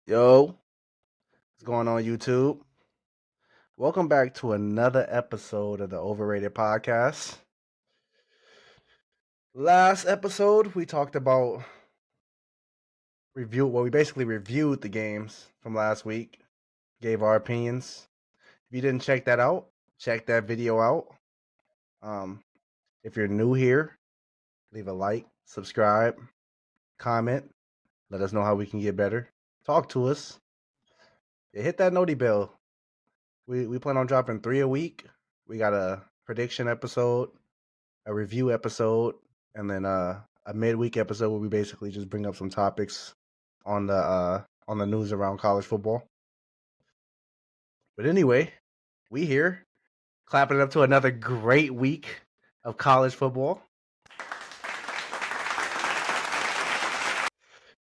Yo, what's going on YouTube? Welcome back to another episode of the Overrated Podcast. Last episode, we talked about we basically reviewed the games from last week, gave our opinions. If you didn't check that out, check that video out. If you're new here, leave a like, subscribe, comment, let us know how we can get better. Talk to us. Yeah, hit that noti bell. We plan on dropping 3 a week. We got a prediction episode, a review episode, and then a midweek episode where we basically just bring up some topics on the news around college football. But anyway, we here clapping it up to another great week of college football.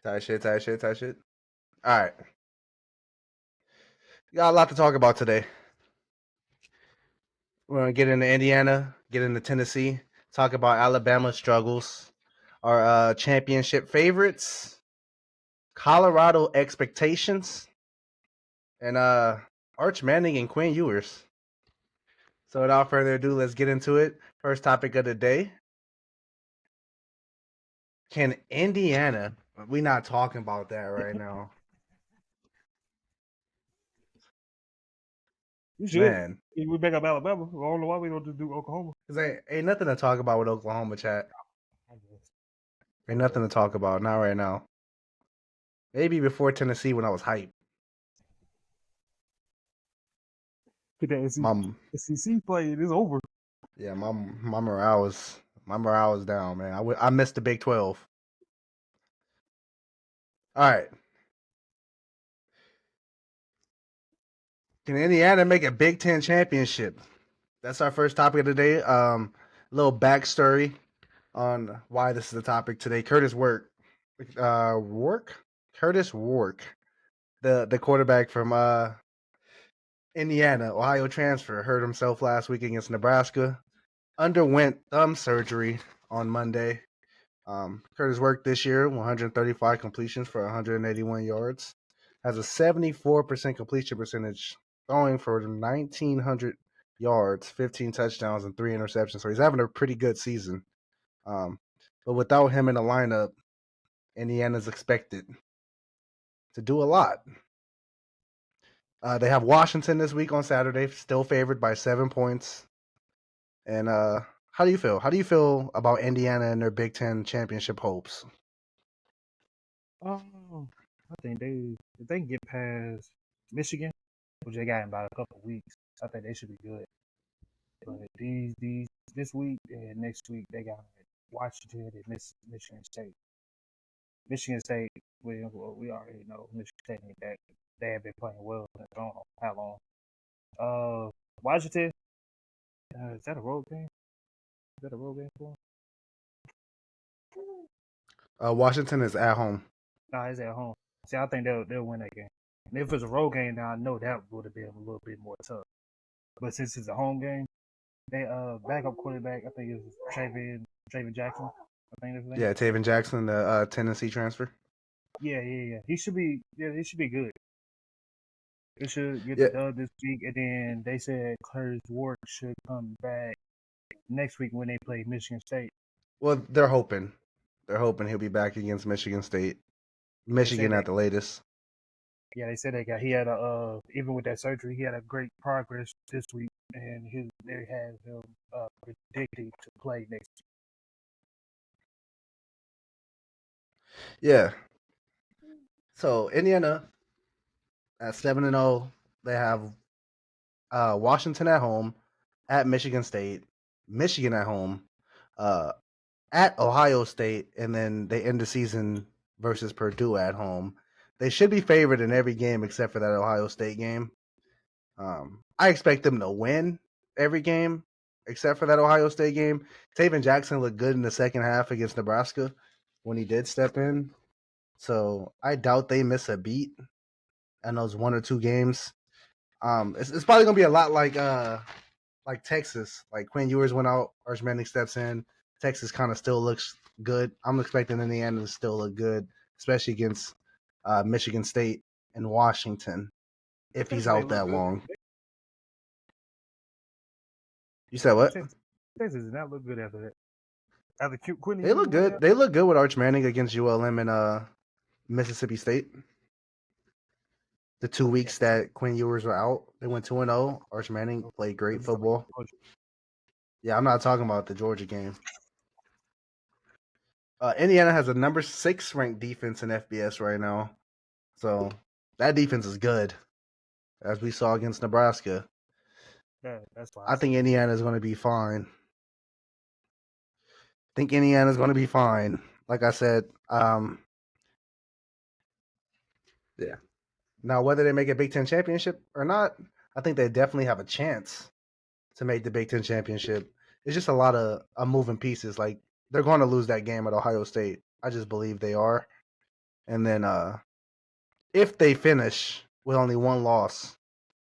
Tight shit. All right. We got a lot to talk about today. We're going to get into Indiana, get into Tennessee, talk about Alabama's struggles, our championship favorites, Colorado expectations, and Arch Manning and Quinn Ewers. So without further ado, let's get into it. First topic of the day. Can Indiana, we're not talking about that right now. You should. Man. We back up Alabama. I don't know why we don't just do Oklahoma. Because ain't nothing to talk about with Oklahoma, chat. Ain't nothing to talk about, not right now. Maybe before Tennessee when I was hyped. Get that SEC play. It is over. Yeah, my morale was down, man. I missed the Big 12. All right. Can Indiana make a Big Ten championship? That's our first topic of the day. Little backstory on why this is the topic today. Curtis Wark, the quarterback from Indiana, Ohio transfer, hurt himself last week against Nebraska. Underwent thumb surgery on Monday. Curtis Wark this year, 135 completions for 181 yards. Has a 74% completion percentage, throwing for 1,900 yards, 15 touchdowns, and 3 interceptions. So he's having a pretty good season. But without him in the lineup, Indiana's expected to do a lot. They have Washington this week on Saturday, still favored by 7 points. And how do you feel? How do you feel about Indiana and their Big Ten championship hopes? I think if they can get past Michigan, which they got in about a couple of weeks, I think they should be good. But this week and next week they got Washington and Michigan State. Michigan State, we already know Michigan State ain't that. They have been playing well. I don't know how long. Washington, is that a road game? Is that a road game for them? Washington is at home. No, it's at home. See, I think they'll win that game. And if it's a road game, now I know that would have been a little bit more tough. But since it's a home game, they backup quarterback, I think it's Traven Jackson. I think that's his name. Yeah, Taven Jackson, the Tennessee transfer. Yeah. He should be good. He should get the dub this week, and then they said Curtis Wark should come back next week when they play Michigan State. Well, they're hoping he'll be back against Michigan State. Michigan at the latest. Yeah, they said he had a even with that surgery, he had a great progress this week, and they have him predicted to play next week. Yeah. So Indiana at 7-0, they have Washington at home, at Michigan State, Michigan at home, at Ohio State, and then they end the season versus Purdue at home. They should be favored in every game except for that Ohio State game. I expect them to win every game except for that Ohio State game. Taven Jackson looked good in the second half against Nebraska when he did step in. So I doubt they miss a beat in those 1 or 2 games. It's probably gonna be a lot like Texas. Like Quinn Ewers went out, Arch Manning steps in. Texas kind of still looks good. I'm expecting Indiana to still look good, especially against Michigan State in Washington if he's out that long. You said what? Texas did not look good after that. After Quinn, They look good. They look good with Arch Manning against ULM and Mississippi State. The 2 weeks that Quinn Ewers were out, they went 2-0. Arch Manning played great football. Yeah, I'm not talking about the Georgia game. Indiana has a number 6 ranked defense in FBS right now. So that defense is good, as we saw against Nebraska. Yeah, that's why I think Indiana is going to be fine. Like I said, yeah. Now, whether they make a Big Ten championship or not, I think they definitely have a chance to make the Big Ten championship. It's just a lot of moving pieces. Like, they're going to lose that game at Ohio State. I just believe they are. And then if they finish with only one loss,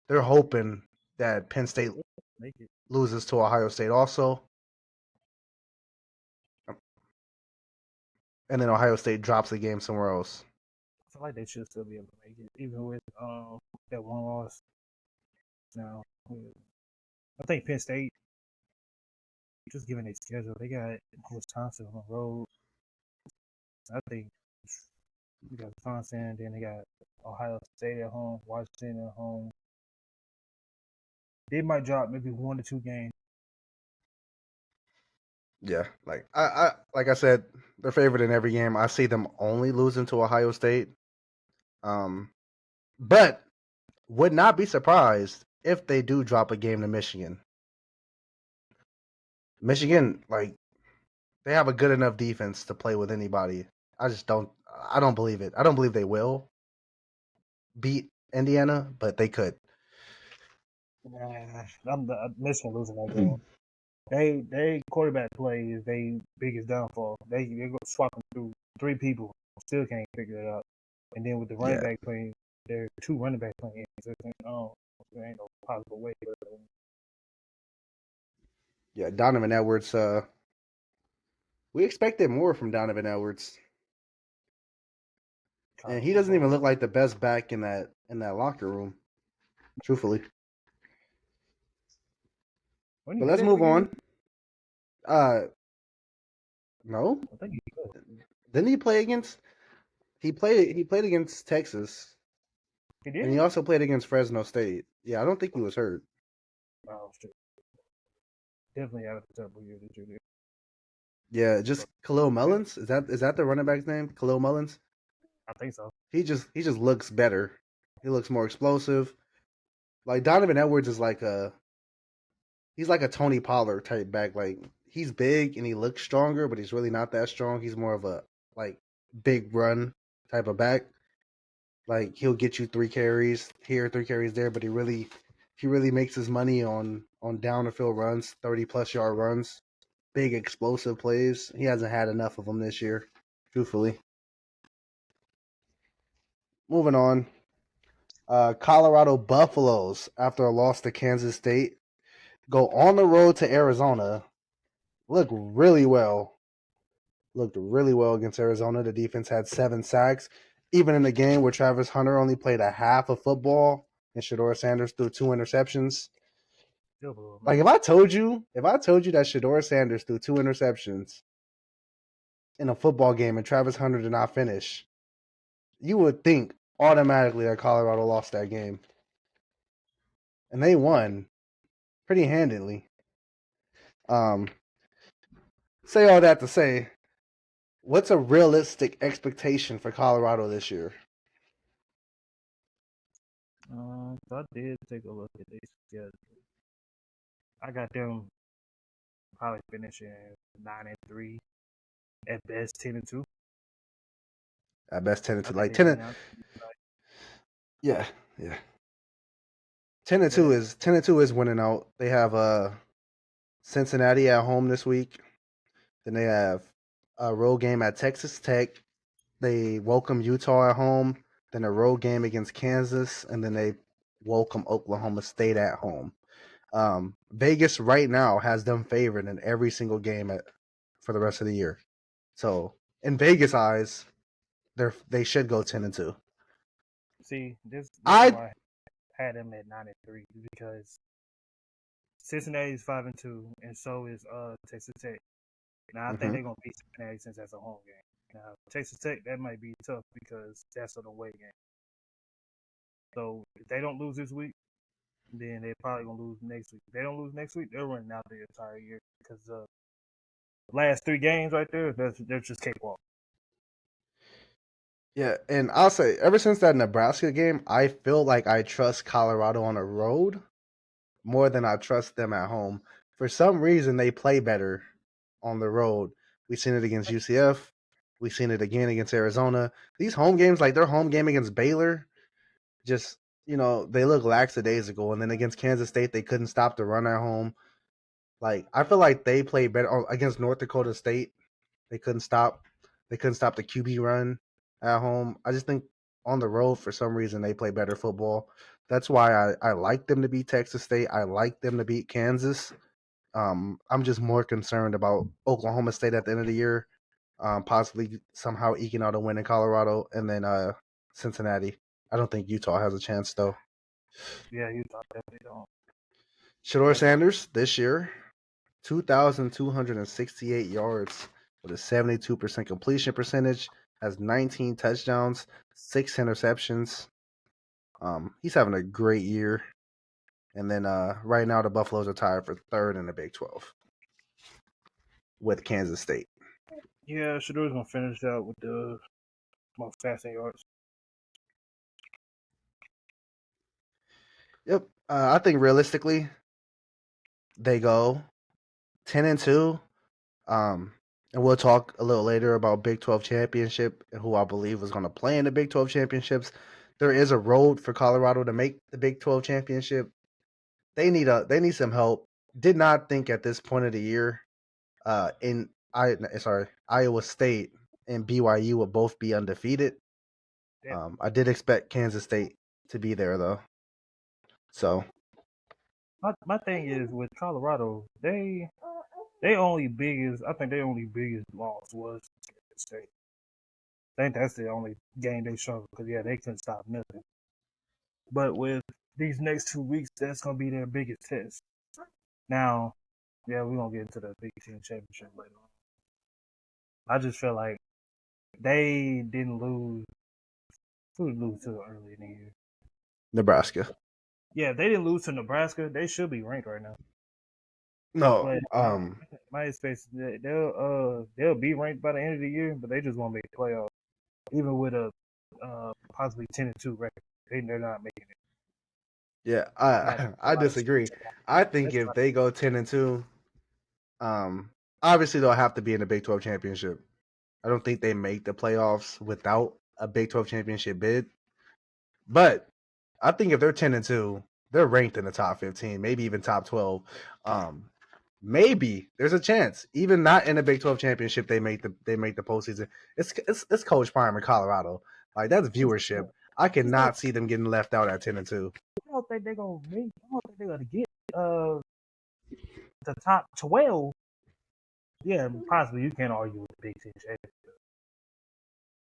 they're hoping that Penn State loses to Ohio State also. And then Ohio State drops the game somewhere else. I feel like they should still be able to make it, even with that one loss. Now, I think Penn State, just given their schedule, they got Wisconsin on the road. I think we got Wisconsin, then they got Ohio State at home, Washington at home. They might drop maybe 1 to 2 games. Yeah, like I said, they're favored in every game. I see them only losing to Ohio State. But would not be surprised if they do drop a game to Michigan. Michigan, like, they have a good enough defense to play with anybody. I don't believe it. I don't believe they will beat Indiana, but they could. I'm Michigan losing that game. They quarterback play is their biggest downfall. They go swapping through 3 people, still can't figure it out. And then with the running back playing, there are 2 running back playing. So there ain't no possible way. Yeah, Donovan Edwards. We expected more from Donovan Edwards, and he doesn't even look like the best back in that locker room. Truthfully. But let's move on. No. I think he could. Didn't he play against? He played against Texas. He did. And he also played against Fresno State. Yeah, I don't think he was hurt. Oh, shit. Definitely had a terrible year this year. Yeah, just Khalil Mullins. Is that the running back's name? Khalil Mullins. I think so. He just looks better. He looks more explosive. Like, Donovan Edwards is he's like a Tony Pollard type back. Like, he's big and he looks stronger, but he's really not that strong. He's more of a big run type of back. Like, he'll get you 3 carries here, 3 carries there, but he really makes his money on down the field runs, 30+ yard runs, big explosive plays. He hasn't had enough of them this year, truthfully. Moving on. Colorado Buffaloes, after a loss to Kansas State, go on the road to Arizona. Looked really well against Arizona. The defense had 7 sacks. Even in the game where Travis Hunter only played a half of football and Shedeur Sanders threw 2 interceptions. Like, if I told you that Shedeur Sanders threw 2 interceptions in a football game and Travis Hunter did not finish, you would think automatically that Colorado lost that game. And they won pretty handily. Say all that to say, what's a realistic expectation for Colorado this year? I did take a look at this schedule. I got them probably finishing 9-3, at best 10-2. At best 10-2, like 10. Yeah. 10-2 is winning out. They have Cincinnati at home this week. Then they have a road game at Texas Tech. They welcome Utah at home. Then a road game against Kansas, and then they welcome Oklahoma State at home. Vegas right now has them favored in every single game for the rest of the year. So in Vegas' eyes, they should go 10-2. See, this is I why I had them at 9-3 because Cincinnati's 5-2, and so is Texas Tech. Now I think mhm. they're gonna beat Cincinnati since that's a home game. Now Texas Tech, that might be tough because that's an away game. So if they don't lose this week, then they're probably gonna lose next week. If they don't lose next week, they're running out the entire year because the last 3 games right there, they're just cakewalk. Yeah, and I'll say ever since that Nebraska game, I feel like I trust Colorado on the road more than I trust them at home. For some reason, they play better on the road. We've seen it against UCF. We've seen it again against Arizona. These home games, like their home game against Baylor, just they look lackadaisical. And then against Kansas State, they couldn't stop the run at home. Like I feel like they play better against North Dakota State. They couldn't stop. They couldn't stop the QB run at home. I just think on the road, for some reason, they play better football. That's why I like them to beat Texas State. I like them to beat Kansas. I'm just more concerned about Oklahoma State at the end of the year, possibly somehow eking out a win in Colorado, and then Cincinnati. I don't think Utah has a chance though. Yeah, Utah definitely don't. Shador That's why. Sanders this year, 2,268 yards with a 72% completion percentage, has 19 touchdowns, 6 interceptions. He's having a great year. And then right now the Buffaloes are tied for third in the Big 12 with Kansas State. Yeah, Shador's gonna finish out with the most passing yards. Yep. I think realistically they go 10-2. And we'll talk a little later about Big 12 Championship and who I believe is going to play in the Big 12 Championships. There is a road for Colorado to make the Big 12 Championship. They need some help. Did not think at this point of the year, Iowa State and BYU will both be undefeated. Yeah. I did expect Kansas State to be there though. So My thing is with Colorado, they only biggest I think their only biggest loss was Kansas State. I think that's the only game they struggled because yeah, they couldn't stop nothing. But with these next 2 weeks, that's gonna be their biggest test. Now, yeah, we're gonna get into the Big Ten Championship later on. I just feel like they didn't lose. Who did lose to early in the year? Nebraska. Yeah, if they didn't lose to Nebraska, they should be ranked right now. No. But my expectation, they'll be ranked by the end of the year, but they just won't make the playoffs, even with a possibly 10-2 record. They're not making it. Yeah, That's I why disagree. I think that's if why they go 10-2, obviously they'll have to be in the Big 12 championship. I don't think they make the playoffs without a Big 12 championship bid. But I think if they're 10-2, they're ranked in the top 15, maybe even top 12. Maybe there's a chance, even not in the Big 12 championship, they make the postseason. It's Coach Prime in Colorado. Like that's viewership. I cannot see them getting left out at 10-2. I don't think they're gonna make. I don't think they're gonna get the top 12. Yeah, possibly you can't argue with the Big Ten championship.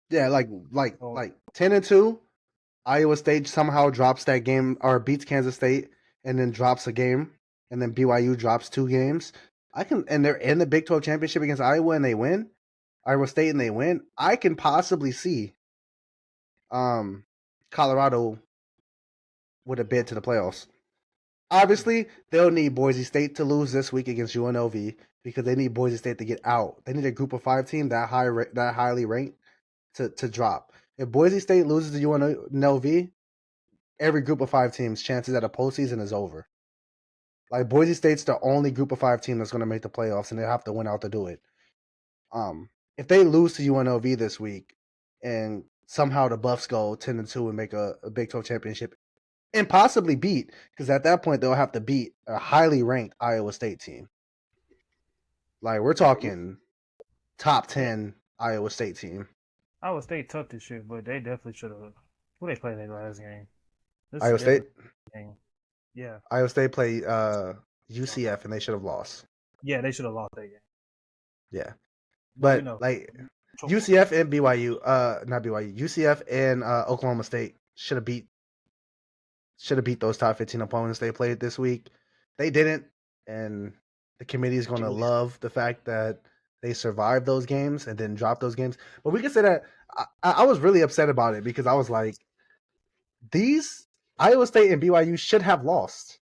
Yeah, So 10-2. Iowa State somehow drops that game or beats Kansas State and then drops a game, and then BYU drops 2 games. And they're in the Big 12 championship against Iowa and they win. Iowa State and they win. I can possibly see Colorado with a bid to the playoffs. Obviously, they'll need Boise State to lose this week against UNLV because they need Boise State to get out. They need a Group of 5 team that highly ranked to drop. If Boise State loses to UNLV, every Group of 5 team's chances at a postseason is over. Like Boise State's the only Group of 5 team that's going to make the playoffs, and they have to win out to do it. If they lose to UNLV this week, and somehow the Buffs go 10-2 and make a Big 12 championship, and possibly beat, because at that point they'll have to beat a highly ranked Iowa State team. Like we're talking top 10 Iowa State team. Iowa State tough this year, but they definitely should have. Who they played their last game? This is Iowa their State. game. Yeah, Iowa State played UCF, and they should have lost. yeah, they should have lost that game. Yeah, But you but know, like UCF and BYU, not BYU, UCF and Oklahoma State should have beat those top 15 opponents they played this week. They didn't, and the committee is going to love the fact that they survived those games and then dropped those games. But we can say that I was really upset about it because I was like, these Iowa State and BYU should have lost.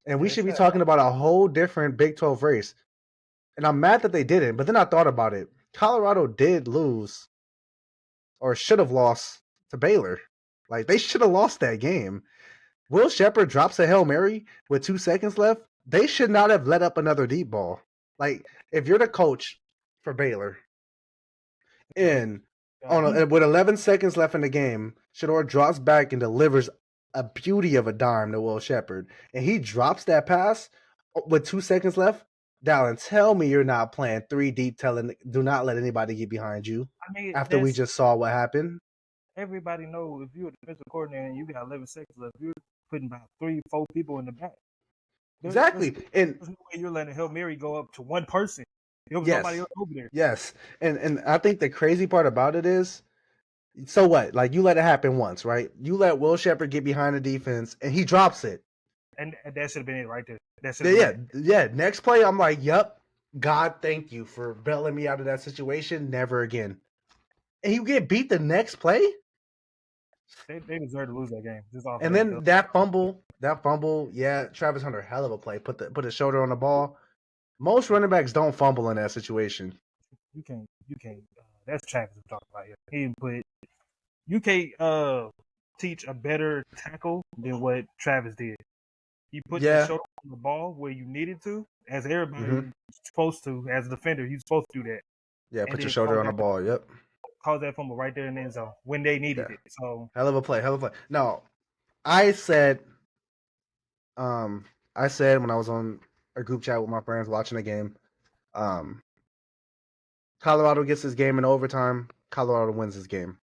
And we should be talking about a whole different Big 12 race. And I'm mad that they didn't, but then I thought about it. Colorado did lose or should have lost to Baylor. Like, they should have lost that game. Will Shepherd drops a Hail Mary with 2 seconds left. They should not have let up another deep ball. Like, if you're the coach for Baylor and with 11 seconds left in the game, Shedeur drops back and delivers a beauty of a dime to Will Shepherd, and he drops that pass with 2 seconds left. Dallin, tell me you're not playing 3 deep, telling do not let anybody get behind you. I mean, after we just saw what happened. Everybody knows if you're a defensive coordinator and you got 11 seconds left, you're putting about 3-4 people in the back. Exactly. There's no way you're letting Hail Mary go up to one person. There was nobody else over there. Yes. And I think the crazy part about it is, so what? Like, you let it happen once, right? You let Will Shepherd get behind the defense, and he drops it. And that should have been it right there. Yeah. Next play, I'm like, yep, God, thank you for bailing me out of that situation. Never again. And you get beat the next play? They deserve to lose that game. And then that fumble, yeah, Travis Hunter, hell of a play. Put his shoulder on the ball. Most running backs don't fumble in that situation. You can't. That's Travis I'm talking about here. You can't teach a better tackle than what Travis did. He put the shoulder on the ball where you needed to, as everybody supposed to, as a defender, you're supposed to do that. Yeah, put your shoulder on the ball. Yep. Cause that fumble right there in the end zone when they needed it. So hell of a play. No, I said when I was on a group chat with my friends watching the game, Colorado gets this game in overtime. Colorado wins this game.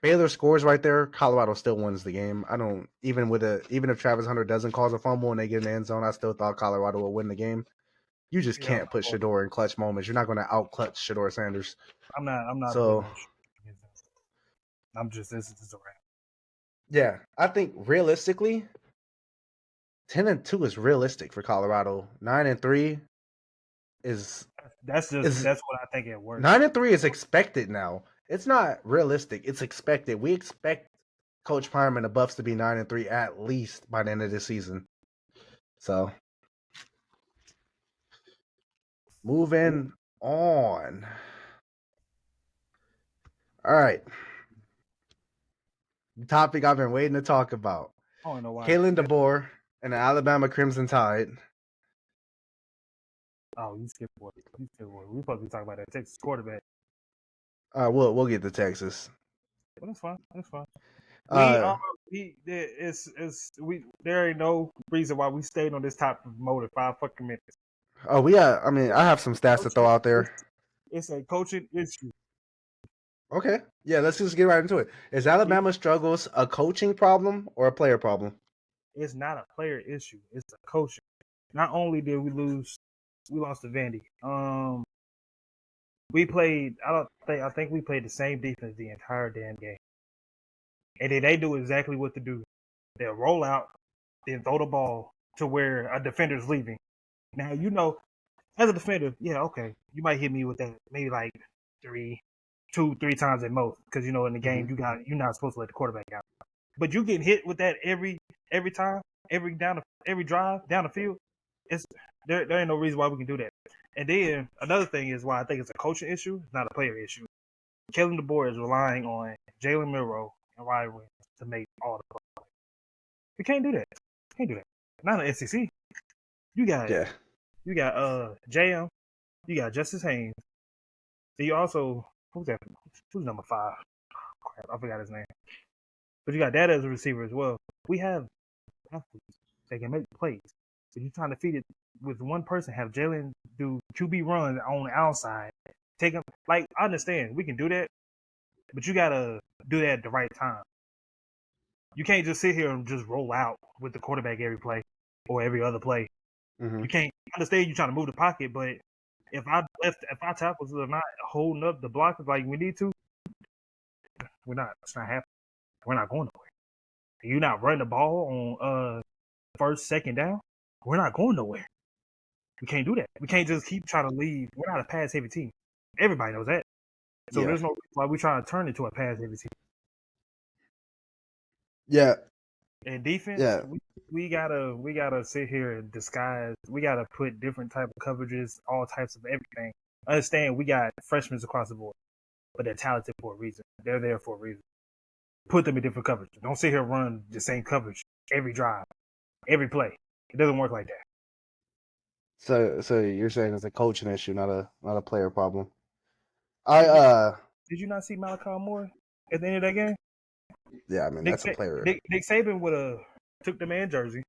Baylor scores right there. Colorado still wins the game. Even if Travis Hunter doesn't cause a fumble and they get in the end zone, I still thought Colorado will win the game. You just can't put Shedeur in clutch moments. You're not going to out-clutch Shedeur Sanders. I'm not. So, this is a wrap. Yeah, I think realistically, 10-2 is realistic for Colorado. 9-3 is that's what I think it works. 9-3 is expected now. It's not realistic. It's expected. We expect Coach Prime and the Buffs to be 9-3 at least by the end of the season. So, moving on. All right. The topic I've been waiting to talk about. I don't know why. Kalen DeBoer and the Alabama Crimson Tide. Oh, you skipped one. We're supposed to be talking about that Texas quarterback. We'll get to Texas. Well, that's fine. There ain't no reason why we stayed on this topic for more than 5 fucking minutes. Oh, I have some stats to throw out there. It's a coaching issue. Okay. Yeah, let's just get right into it. Is Alabama struggles a coaching problem or a player problem? It's not a player issue. It's a coaching. Not only did we lost to Vandy. I think we played the same defense the entire damn game. And then they do exactly what to do. They'll roll out, then throw the ball to where a defender's leaving. Now, as a defender, yeah, okay, you might hit me with that maybe like 3 times at most, because in the game you're not supposed to let the quarterback out. But you getting hit with that every time, every drive down the field. There ain't no reason why we can do that. And then another thing is why I think it's a coaching issue, it's not a player issue. Kalen DeBoer is relying on Jalen Milroe and Ryan Williams to make all the plays. We can't do that. Not in the SEC. You got JM, you got Justice Haynes. So you also who's number 5? Crap, I forgot his name. But you got that as a receiver as well. We have athletes that can make plays. So you're trying to feed it with one person, have Jalen do QB runs on the outside. Take him, I understand, we can do that, but you got to do that at the right time. You can't just sit here and just roll out with the quarterback every play or every other play. Mm-hmm. You can't understand you're trying to move the pocket, but if our tackles are not holding up the block like we need to, it's not happening. We're not going nowhere. You not running the ball on first, second down, we're not going nowhere. We can't do that. We can't just keep trying to leave. We're not a pass heavy team. Everybody knows that. So there's no reason why we're trying to turn into a pass heavy team. Yeah. And defense, we gotta sit here and disguise. We gotta put different type of coverages, all types of everything. Understand we got freshmen across the board, but they're talented for a reason. They're there for a reason. Put them in different coverage. Don't sit here and run the same coverage every drive, every play. It doesn't work like that. So you're saying it's a coaching issue, not a player problem. Did you not see Malachi Moore at the end of that game? Yeah, I mean that's a player. Nick Saban would have took the man jersey,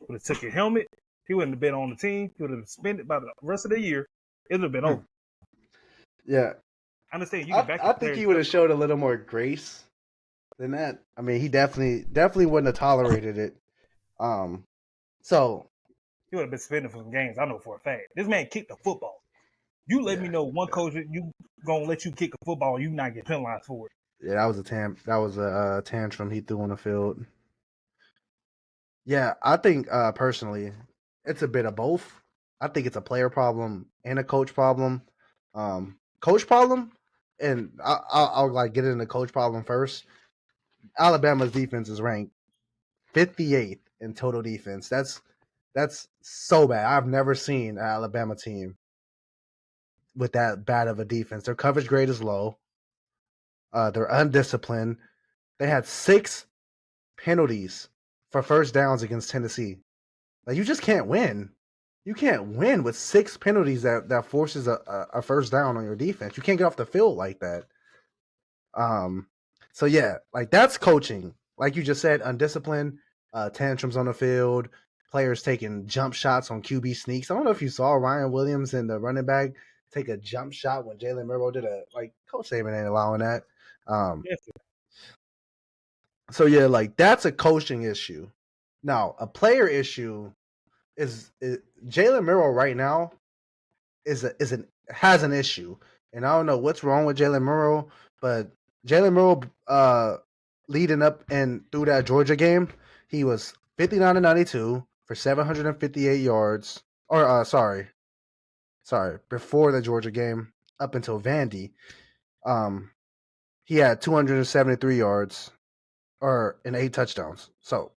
would have took your helmet. He wouldn't have been on the team. He would have spent it by the rest of the year. It would have been over. Yeah, I understand. I think he would have showed a little more grace than that. I mean, he definitely wouldn't have tolerated it. So he would have been spending for some games. I know for a fact. This man kicked the football. You let me know one coach you gonna let you kick the football and you not get penalized for it. Yeah, that was a tantrum he threw on the field. Yeah, I think personally, it's a bit of both. I think it's a player problem and a coach problem. Coach problem, and I'll like get into coach problem first. Alabama's defense is ranked 58th in total defense. That's so bad. I've never seen an Alabama team with that bad of a defense. Their coverage grade is low. They're undisciplined. They had 6 penalties for first downs against Tennessee. Like, you just can't win. You can't win with 6 penalties that forces a first down on your defense. You can't get off the field like that. So yeah, like that's coaching. Like you just said, undisciplined, tantrums on the field, players taking jump shots on QB sneaks. I don't know if you saw Ryan Williams and the running back take a jump shot when Jalen Murrow did Coach Saban ain't allowing that. So yeah, like that's a coaching issue. Now, a player issue is Jalen Murrow right now has an issue, and I don't know what's wrong with Jalen Murrow, but Jalen Murrow, leading up and through that Georgia game, he was 59-92 for 758 yards. Or sorry, before the Georgia game, up until Vandy, he had 273 yards, and 8 touchdowns. So,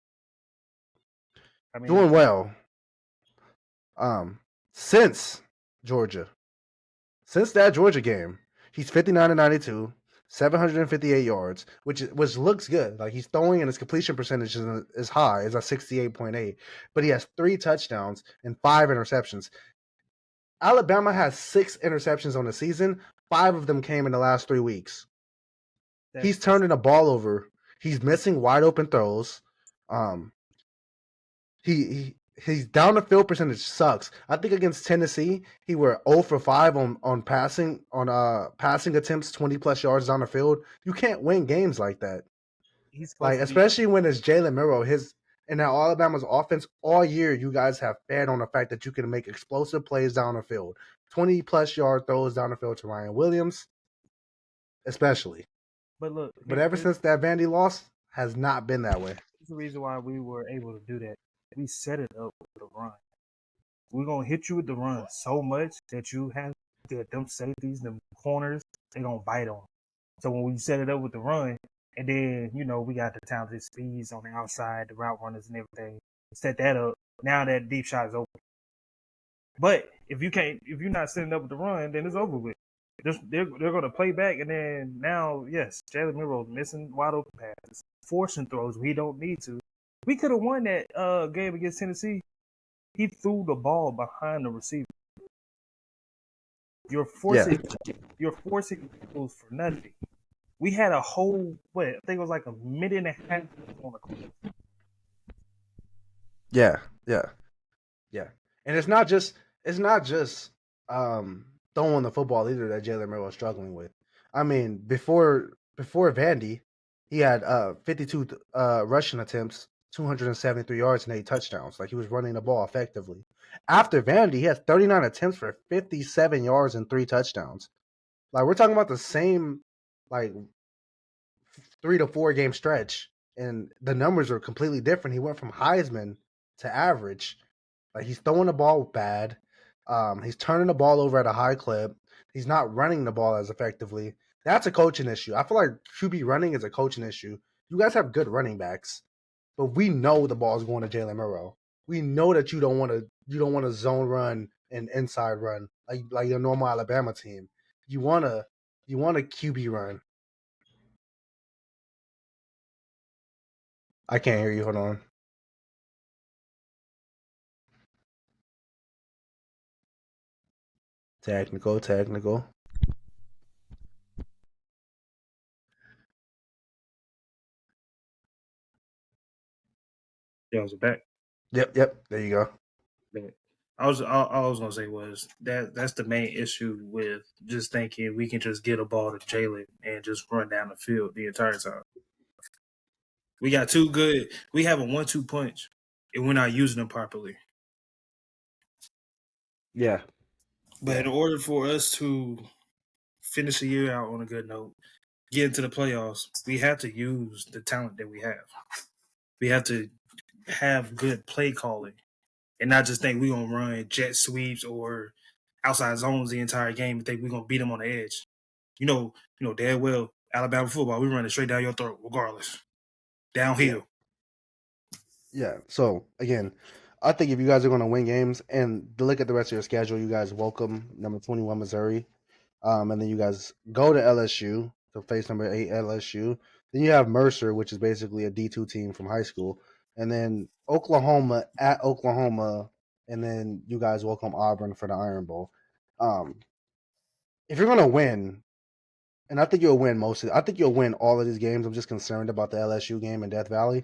I mean, doing well. Since that Georgia game, he's 59-92, 758 yards, which looks good. Like, he's throwing and his completion percentage is high, is at 68.8, but he has 3 touchdowns and 5 interceptions. Alabama has 6 interceptions on the season. 5 of them came in the last 3 weeks. He's turning the ball over. He's missing wide open throws. He's down the field percentage sucks. I think against Tennessee, he were 0 for 5 on passing attempts 20 plus yards down the field. You can't win games like that. Especially when it's Jalen Murrow. And now Alabama's offense all year, you guys have fed on the fact that you can make explosive plays down the field. 20 plus yard throws down the field to Ryan Williams, especially. But ever since that Vandy loss, has not been that way. That's the reason why we were able to do that. We set it up with a run. We're going to hit you with the run so much that you have that them safeties, them corners, they're going to bite on. So when we set it up with the run, and then, we got the talented speeds on the outside, the route runners and everything, set that up. Now that deep shot is open. But if you're not setting up with the run, then it's over with. They're going to play back, and then now, yes, Jalen Murrow's missing wide open passes, forcing throws we don't need to. We could have won that game against Tennessee. He threw the ball behind the receiver. You're forcing throws for nothing. We had a whole I think it was like a minute and a half on the clock. Yeah. And it's not just throwing the football either that Jalen Murrow was struggling with. I mean, before Vandy, he had 52 rushing attempts, 273 yards, and 8 touchdowns. Like, he was running the ball effectively. After Vandy, he had 39 attempts for 57 yards and 3 touchdowns. Like, we're talking about the same, 3 to 4 game stretch and the numbers are completely different. He went from Heisman to average. Like he's throwing the ball bad. He's turning the ball over at a high clip. He's not running the ball as effectively. That's a coaching issue. I feel like QB running is a coaching issue. You guys have good running backs, but we know the ball's going to Jalen Murrow. We know that you don't want to zone run and inside run like your normal Alabama team. You want a QB run. I can't hear you. Hold on. Technical. Yeah, was it back? Yep. There you go. All I was gonna say was that's the main issue with just thinking we can just get a ball to Jalen and just run down the field the entire time. We got too good. We have a 1-2 punch, and we're not using them properly. Yeah. But in order for us to finish the year out on a good note, get into the playoffs, we have to use the talent that we have. We have to have good play calling and not just think we're going to run jet sweeps or outside zones the entire game and think we're going to beat them on the edge. You know, damn well, Alabama football, we run it straight down your throat regardless. Downhill. Yeah. So, again, I think if you guys are going to win games and to look at the rest of your schedule, you guys welcome number 21 Missouri. And then you guys go to LSU to face number 8 LSU. Then you have Mercer, which is basically a D2 team from high school. And then Oklahoma at Oklahoma. And then you guys welcome Auburn for the Iron Bowl. If you're going to win, and I think you'll win I think you'll win all of these games. I'm just concerned about the LSU game in Death Valley.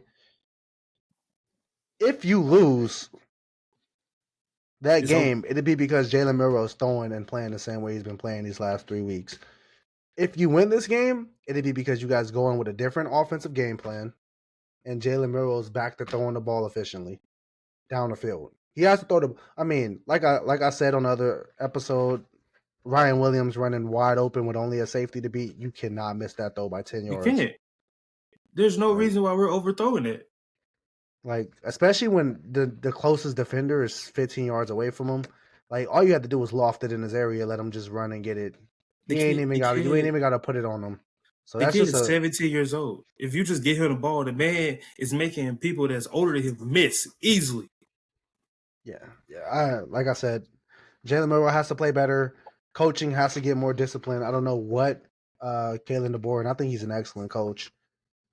If you lose that game, it'd be because Jalen Murrow's throwing and playing the same way he's been playing these last 3 weeks. If you win this game, it'd be because you guys go in with a different offensive game plan, and Jalen Murrow's back to throwing the ball efficiently down the field. He has to throw the. I mean, like I said on the other episode, Ryan Williams running wide open with only a safety to beat. You cannot miss that throw by 10 yards. You can't. There's no reason why we're overthrowing it. Like, especially when the closest defender is 15 yards away from him. Like, all you have to do is loft it in his area, let him just run and get it. You ain't even got to put it on him. So that's just 17 years old. If you just get him the ball, the man is making people that's older than him miss easily. Yeah. Like I said, Jalen Murrow has to play better. Coaching has to get more discipline. I don't know what Kalen DeBoer, and I think he's an excellent coach.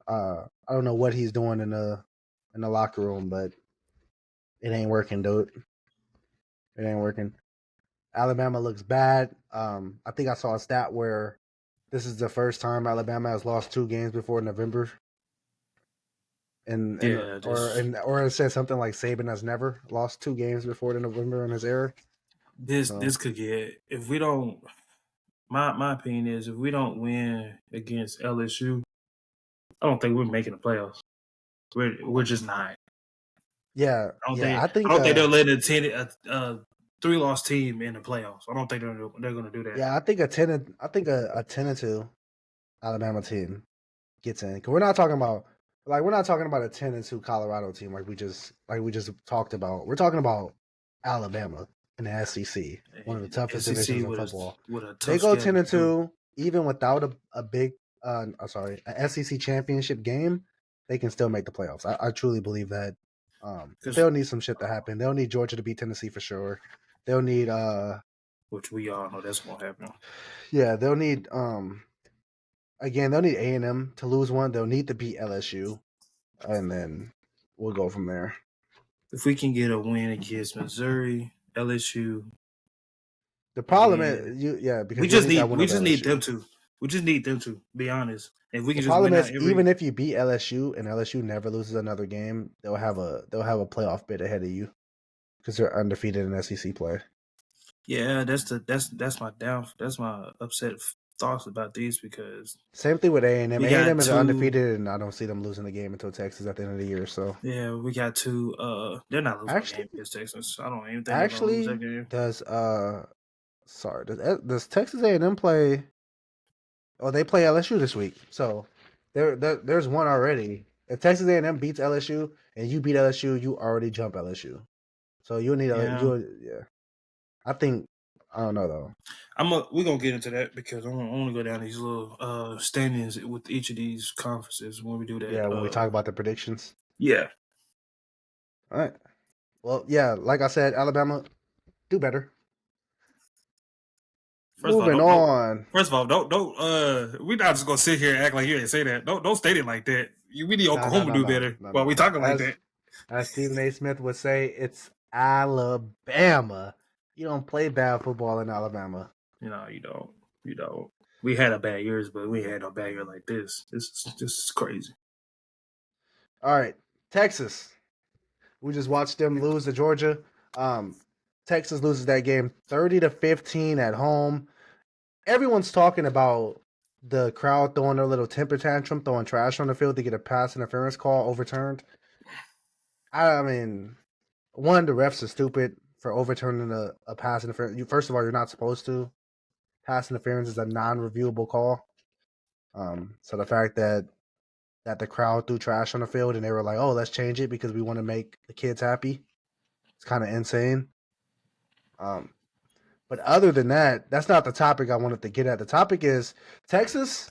I don't know what he's doing in the locker room, but it ain't working, dude. It ain't working. Alabama looks bad. I think I saw a stat where this is the first time Alabama has lost 2 games before November. Or it said something like Saban has never lost 2 games before the November in his era. This could get, if we don't, my opinion is if we don't win against LSU, I don't think we're making the playoffs. We're just not. Yeah, I don't think they're letting a 3-loss team in the playoffs. I don't think they're going to do that. Yeah, I think a 10-2 Alabama team gets in. Cause we're not talking about a 10-2 Colorado team like we just talked about. We're talking about Alabama in the SEC, one of the toughest divisions in football. They go 10-2, even without a big, an SEC championship game, they can still make the playoffs. I truly believe that. They'll need some shit to happen. They'll need Georgia to beat Tennessee for sure. They'll need which we all know that's gonna happen. Yeah, they'll need again, they'll need A&M to lose one. They'll need to beat LSU, and then we'll go from there. If we can get a win against Missouri, LSU, the problem is because we just need them to. We just need them to be honest. If we can the problem is even if you beat LSU and LSU never loses another game, they'll have a playoff bid ahead of you because they're undefeated in SEC play. Yeah, that's my upset thoughts about these because same thing with A&M. A&M is undefeated, and I don't see them losing the game until Texas at the end of the year. So yeah, we got 2. They're not losing the game against Texas. I don't even think actually they're gonna lose that game. Does Texas A&M play? Oh, they play LSU this week, so there's one already. If Texas A&M beats LSU and you beat LSU, you already jump LSU. So you need yeah. I don't know though. We're gonna get into that because I want to go down these little standings with each of these conferences when we do that. Yeah, when we talk about the predictions. Yeah. All right. Well, yeah, like I said, Alabama, do better. Moving on. First of all, don't we're not just gonna sit here and act like you didn't say that. Don't state it like that. We need Oklahoma do better while we talking like that. As Stephen A. Smith would say, it's Alabama. You don't play bad football in Alabama. No, you don't. You don't. We had a bad years, but we had a bad year like this. This is crazy. All right, Texas. We just watched them lose to Georgia. Texas loses that game 30-15 at home. Everyone's talking about the crowd throwing their little temper tantrum, throwing trash on the field to get a pass interference call overturned. I mean, one, the refs are stupid for overturning a pass interference. First of all, you're not supposed to. Pass interference is a non-reviewable call. So the fact that the crowd threw trash on the field and they were like, "Oh, let's change it because we want to make the kids happy," it's kind of insane. But other than that, that's not the topic I wanted to get at. The topic is Texas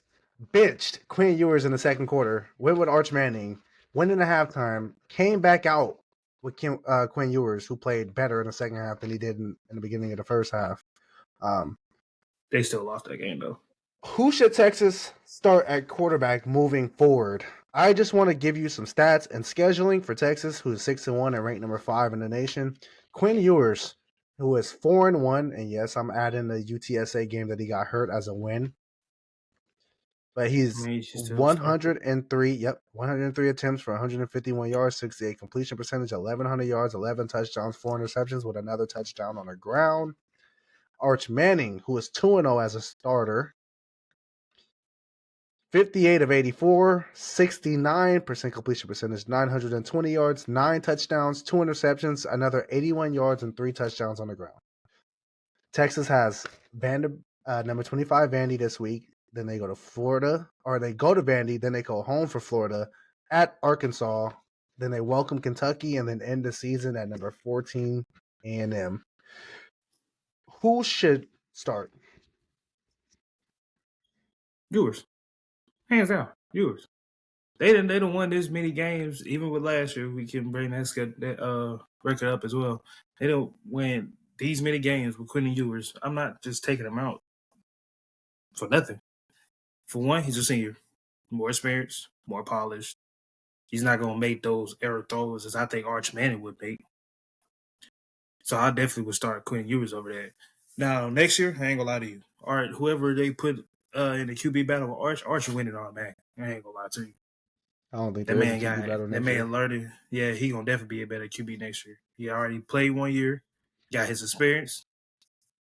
benched Quinn Ewers in the second quarter, went with Arch Manning, went in the halftime, came back out with Quinn Ewers, who played better in the second half than he did in the beginning of the first half. They still lost that game, though. Who should Texas start at quarterback moving forward? I just want to give you some stats and scheduling for Texas, who is 6-1 and ranked number 5 in the nation. Quinn Ewers, who is 4-1, and yes, I'm adding the UTSA game that he got hurt as a win. But he's 103. Yep, 103 attempts for 151 yards, 68 completion percentage, 1,100 yards, 11 touchdowns, 4 interceptions, with another touchdown on the ground. Arch Manning, who is 2-0 as a starter, 58 of 84, 69% completion percentage, 920 yards, 9 touchdowns, 2 interceptions, another 81 yards, and 3 touchdowns on the ground. Texas has number 25 Vandy this week. Then they go to Florida, or they go to Vandy. Then they go home for Florida at Arkansas. Then they welcome Kentucky, and then end the season at number 14 A&M. Who should start? Ewers. Hands down, Ewers. They didn't won this many games. Even with last year, we can bring that record up as well. They don't win these many games with Quentin Ewers. I'm not just taking him out for nothing. For one, he's a senior, more experienced, more polished. He's not going to make those error throws as I think Arch Manning would make. So I definitely would start Quentin Ewers over there. Now, next year, I ain't going to lie to you. All right, whoever they put in the QB battle with Arch will win it all, man. I ain't going to lie to you. I don't think that man got it. That man learned. Yeah, he gonna definitely be a better QB next year. He already played 1 year, got his experience.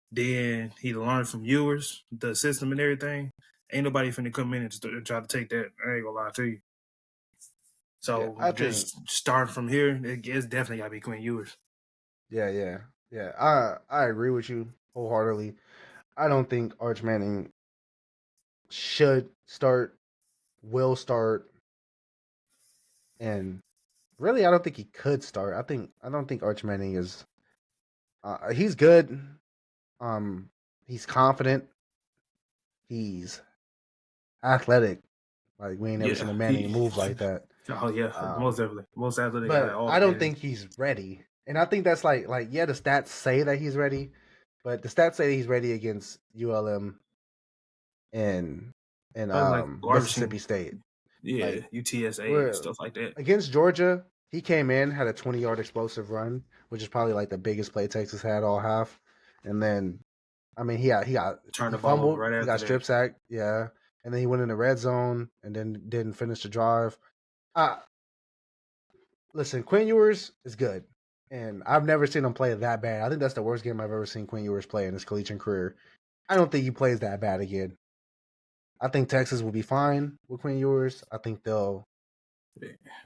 Then he learned from Ewers, the system and everything. Ain't nobody finna come in and try to take that. I ain't gonna lie to you. So yeah, just start from here. It's definitely gotta be Quinn Ewers. Yeah. I agree with you wholeheartedly. I don't think Arch Manning should start, will start. And really, I don't think he could start. I don't think Arch Manning is. He's good. He's confident. He's athletic. Like we ain't never seen a Manning move like that. Oh yeah, most definitely, most athletic. But I don't think he's ready. And I think that's like yeah, the stats say that he's ready, but the stats say that he's ready against ULM and Mississippi State. Yeah, like, UTSA and stuff like that. Against Georgia, he came in, had a 20-yard explosive run, which is probably like the biggest play Texas had all half. And then, I mean, he turned the ball over right after he got strip sacked, yeah. And then he went in the red zone and then didn't finish the drive. Listen, Quinn Ewers is good, and I've never seen him play that bad. I think that's the worst game I've ever seen Quinn Ewers play in his collegiate career. I don't think he plays that bad again. I think Texas will be fine with Quinn Ewers. I think they'll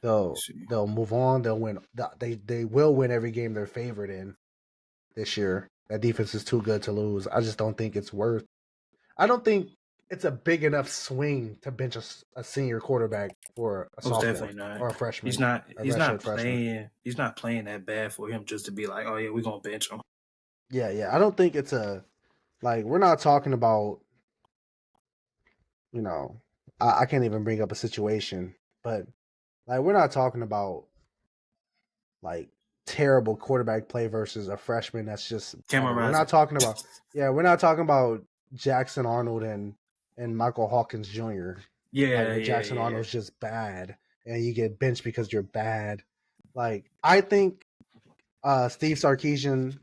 move on. They'll win. They will win every game they're favored in this year. That defense is too good to lose. I just don't think it's worth. I don't think it's a big enough swing to bench a senior quarterback for a Most sophomore definitely not. or a freshman. He's not. A He's not redshirt freshman. playing. He's not playing that bad for him just to be like, oh yeah, we're gonna bench him. Yeah. I don't think it's we're not talking about, I can't even bring up a situation, but like we're not talking about like terrible quarterback play versus a freshman that's just Cameron better. We're Rising. not talking about we're not talking about Jackson Arnold and Michael Hawkins Jr. Yeah, Jackson Arnold's just bad and you get benched because you're bad. Like I think Steve Sarkisian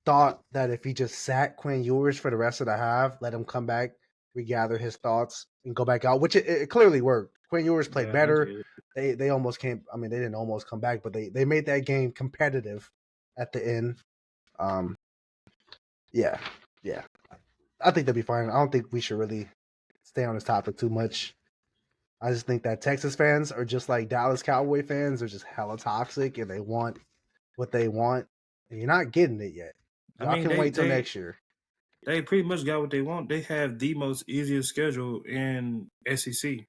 thought that if he just sat Quinn Ewers for the rest of the half, let him come back, regather his thoughts, and go back out, which it clearly worked. Quinn Ewers played better. They almost came. I mean, they didn't almost come back, but they made that game competitive at the end. Yeah. I think they'll be fine. I don't think we should really stay on this topic too much. I just think that Texas fans are just like Dallas Cowboy fans. They're just hella toxic, and they want what they want, and you're not getting it yet. Y'all can wait till next year. They pretty much got what they want. They have the most easiest schedule in SEC.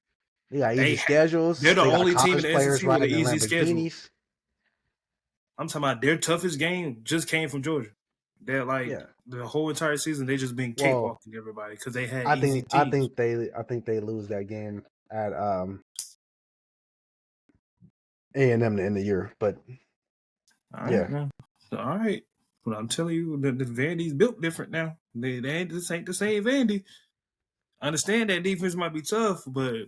They got easy schedules. They're the only team in the SEC with an easy schedule. I'm talking about their toughest game just came from Georgia. They're the whole entire season they just been cakewalking everybody because they had easy teams. I think they lose that game at A&M to end the year, but all right. But I'm telling you, the Vandy's built different now. This ain't the same Vandy. I understand that defense might be tough, but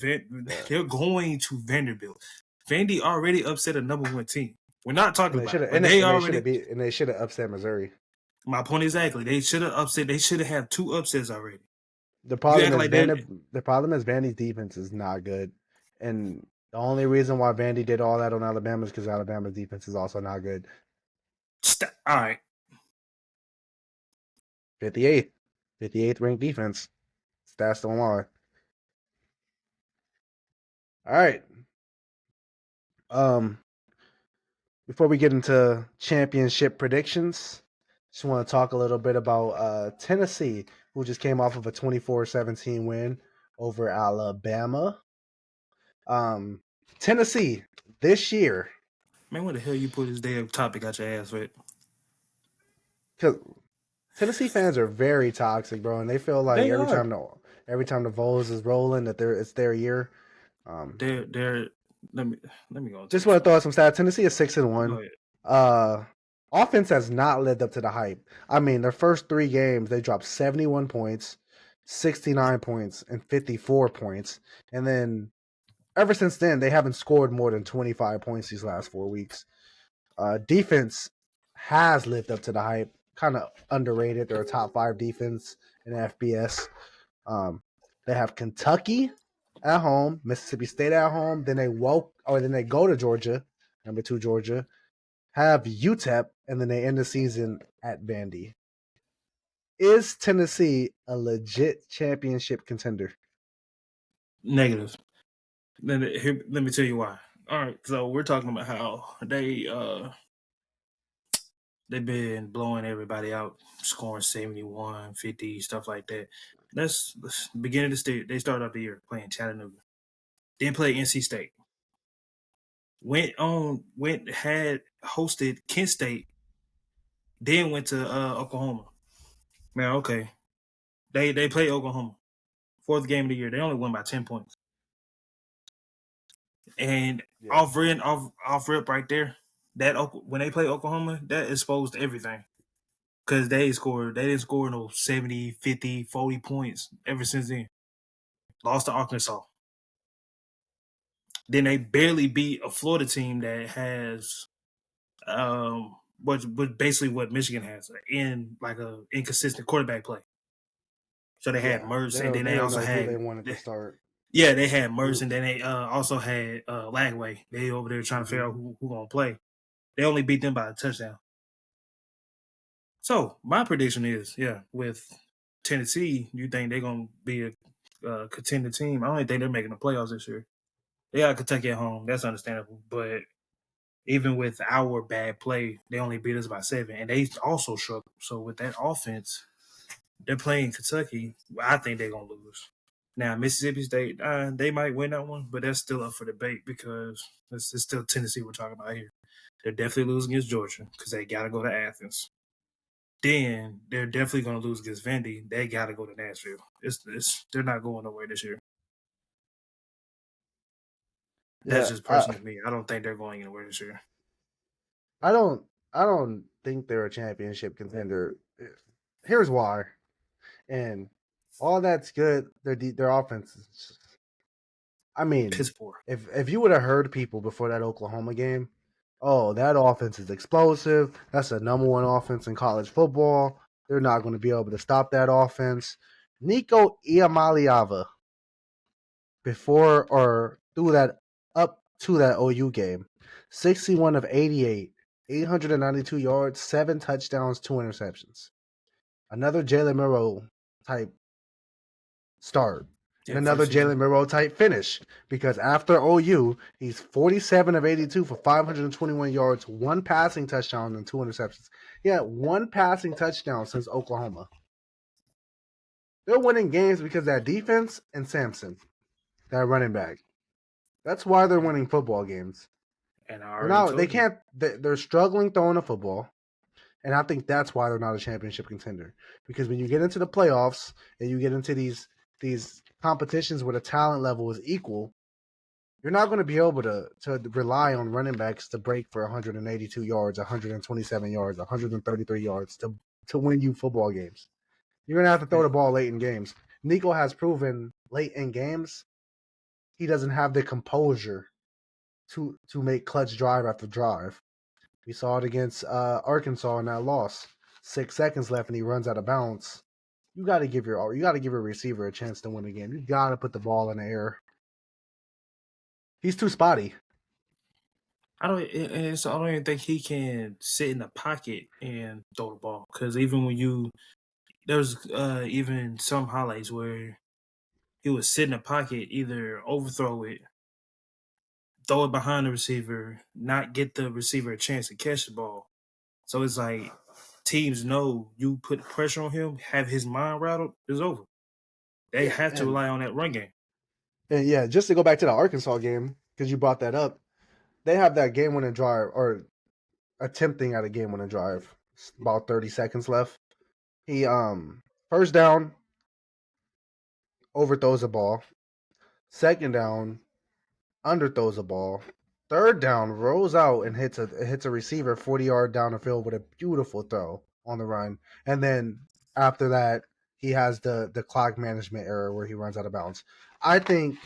they're going to Vanderbilt. Vandy already upset a number one team. We're not talking about it. They should have upset Missouri. My point exactly. They should have upset. They should have had 2 upsets already. The problem is Vandy's defense is not good, and the only reason why Vandy did all that on Alabama is because Alabama's defense is also not good. All right. 58th ranked defense. Stats don't lie. All right. Before we get into championship predictions, just want to talk a little bit about Tennessee, who just came off of a 24-17 win over Alabama. Tennessee this year. Man, what the hell you put this damn topic out your ass with? Because Tennessee fans are very toxic, bro, and they feel like every time the Vols is rolling that it's their year. Let me go. Just want to throw out some stats. Tennessee is 6-1. Offense has not lived up to the hype. I mean, their first 3 games they dropped 71 points, 69 points, and 54 points, and then ever since then they haven't scored more than 25 points these last 4 weeks. Defense has lived up to the hype. Kind of underrated. They're a top 5 defense in FBS. They have Kentucky at home, Mississippi State at home. Then they go to Georgia, number 2 Georgia. Have UTEP, and then they end the season at Vandy. Is Tennessee a legit championship contender? Negative. Let me tell you why. All right, so we're talking about how they've been blowing everybody out, scoring 71, 50, stuff like that. That's the beginning of the they started off the year playing Chattanooga. Then played NC State. Had hosted Kent State. Then went to Oklahoma. Man, okay. They played Oklahoma. 4th game of the year. They only won by 10 points. And off rip right there, when they play Oklahoma, that exposed everything. Because they didn't score no 70, 50, 40 points ever since then. Lost to Arkansas. Then they barely beat a Florida team that has basically what Michigan has in like a inconsistent quarterback play. So they had Mertz, and then they also had who they wanted to start. Yeah, they had Mertz, and then they also had Lagway. They over there trying to figure out who gonna play. They only beat them by a touchdown. So my prediction is, with Tennessee, you think they're gonna be a contender team? I don't think they're making the playoffs this year. They got Kentucky at home. That's understandable, but even with our bad play, they only beat us by 7, and they also struggled. So with that offense, they're playing Kentucky. I think they're gonna lose. Now Mississippi State, they might win that one, but that's still up for debate because it's still Tennessee we're talking about here. They're definitely losing against Georgia because they got to go to Athens. Then they're definitely going to lose against Vandy. They got to go to Nashville. They're not going nowhere this year. That's just personal to me. I don't think they're going anywhere this year. I don't think they're a championship contender. Here's why. And all that's good. Their offense is just, I mean, piss poor. If you would have heard people before that Oklahoma game, oh, that offense is explosive. That's the number one offense in college football. They're not going to be able to stop that offense. Nico Iamaleava, before or through that up to that OU game, 61 of 88, 892 yards, 7 touchdowns, 2 interceptions. Another Jalen Milroe type start. And another Jalen Milroe type finish, because after OU, he's 47 of 82 for 521 yards, 1 passing touchdown, and 2 interceptions. He had 1 passing touchdown since Oklahoma. They're winning games because of that defense and Sampson, that running back. That's why they're winning football games. And now they can't. They're struggling throwing the football, and I think that's why they're not a championship contender. Because when you get into the playoffs and you get into these competitions where the talent level is equal, you're not going to be able to rely on running backs to break for 182 yards, 127 yards, 133 yards to win you football games. You're going to have to throw the ball late in games. Nico has proven late in games he doesn't have the composure to make clutch drive after drive. We saw it against Arkansas in that loss. 6 seconds left and he runs out of bounds. You got to give your receiver a chance to win a game. You got to put the ball in the air. He's too spotty. I don't even think he can sit in the pocket and throw the ball, because even when there's even some highlights where he would sit in the pocket, either overthrow it, throw it behind the receiver, not get the receiver a chance to catch the ball. So it's like teams know you put pressure on him, have his mind rattled, it's over. They have to rely on that run game. And yeah, just to go back to the Arkansas game, because you brought that up, they have that game-winning drive, or attempting at a game-winning drive. About 30 seconds left. He first down, overthrows the ball. Second down, underthrows the ball. Third down, rolls out and hits a receiver 40-yard down the field with a beautiful throw on the run. And then after that, he has the clock management error where he runs out of bounds. I think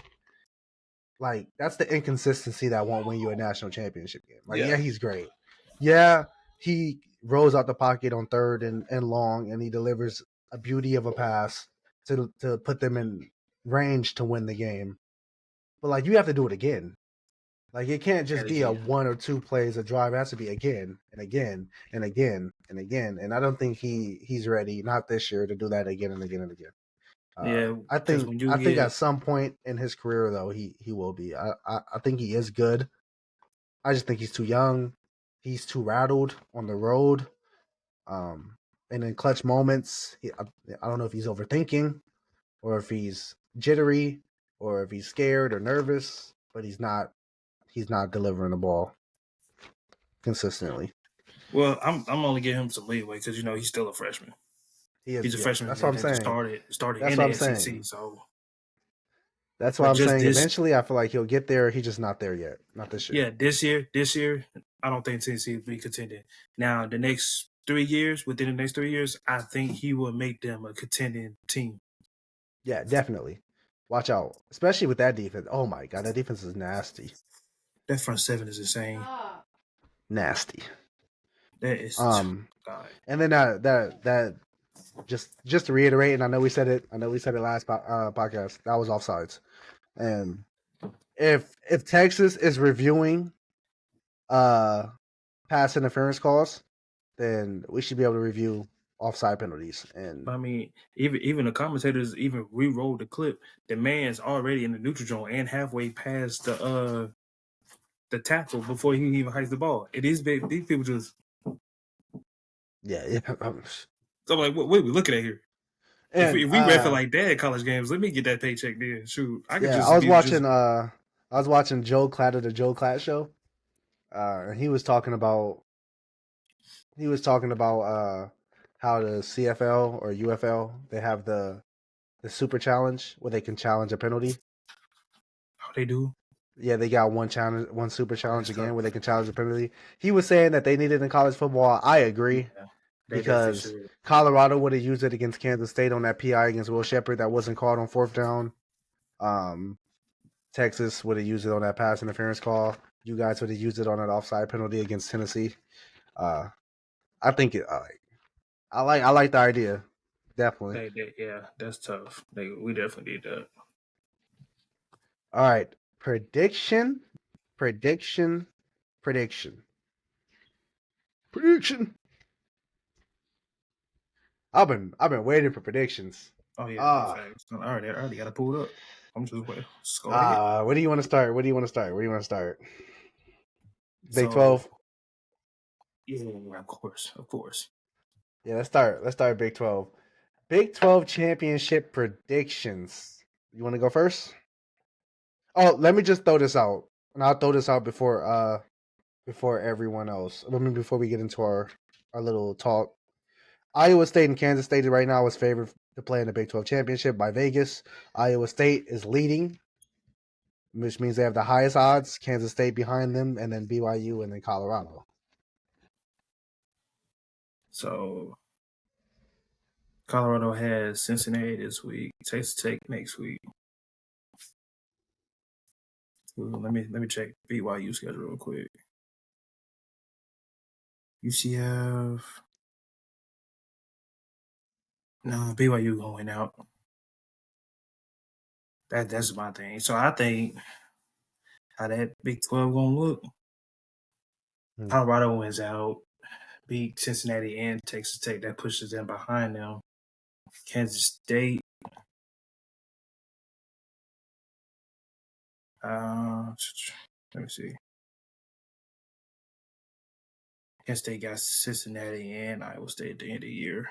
that's the inconsistency that won't win you a national championship game. Yeah, he's great. Yeah, he rolls out the pocket on third and long, and he delivers a beauty of a pass to put them in range to win the game. But you have to do it again. It can't just be a 1 or 2 plays a drive. It has to be again and again and again and again. And I don't think he's ready, not this year, to do that again and again and again. I think at some point in his career, though, he will be. I think he is good. I just think he's too young. He's too rattled on the road. And in clutch moments, I don't know if he's overthinking or if he's jittery or if he's scared or nervous, but he's not delivering the ball consistently. Well, I'm only giving him some leeway because he's still a freshman. He's a freshman. That's what I'm saying. Started that's in what the I'm SEC. saying. So that's what I'm saying. Eventually, I feel like he'll get there. He's just not there yet. Not this year. Yeah, this year, I don't think Tennessee will be contending. Now, within the next 3 years, I think he will make them a contending team. Yeah, definitely. Watch out, especially with that defense. Oh my God, that defense is nasty. That front seven is insane. Nasty. That is. God. And then that just to reiterate, and I know we said it last podcast. That was offsides. And if Texas is reviewing pass interference calls, then we should be able to review offside penalties. And I mean, even the commentators even re-rolled the clip. The man's already in the neutral zone and halfway past the tackle before he even hikes the ball. And these people just yeah. So I'm like, what are we looking at here? And if we ref it like that at college games, let me get that paycheck then. Shoot, I could just. I was watching Joe Klatt of the Joe Klatt show. And he was talking about how the CFL or UFL they have the super challenge where they can challenge a penalty. Oh, they do. Yeah, they got one super challenge again where they can challenge a penalty. He was saying that they need it in college football. I agree. Yeah, because Colorado would have used it against Kansas State on that PI against Will Shepherd that wasn't called on 4th down. Texas would have used it on that pass interference call. You guys would have used it on that offside penalty against Tennessee. I think I like the idea. Definitely. Yeah, that's tough. We definitely need that. All right. Prediction. I've been waiting for predictions. Oh yeah, I already got it pulled up. I'm just waiting. Where do you want to start? Big 12. Yeah, of course. Yeah, let's start Big 12. Big 12 championship predictions. You want to go first? Oh, let me just throw this out, and I'll throw this out before everyone else. Before we get into our little talk. Iowa State and Kansas State right now is favored to play in the Big 12 championship by Vegas. Iowa State is leading, which means they have the highest odds. Kansas State behind them, and then BYU, and then Colorado. So, Colorado has Cincinnati this week, Texas Tech next week. Ooh, let me check BYU schedule real quick. UCF. No, BYU gonna win out. That's my thing. So I think how that Big 12 gonna look. Colorado wins out, beat Cincinnati and Texas Tech. That pushes them behind them. Kansas State. Let me see. Kansas State got Cincinnati and Iowa State at the end of the year.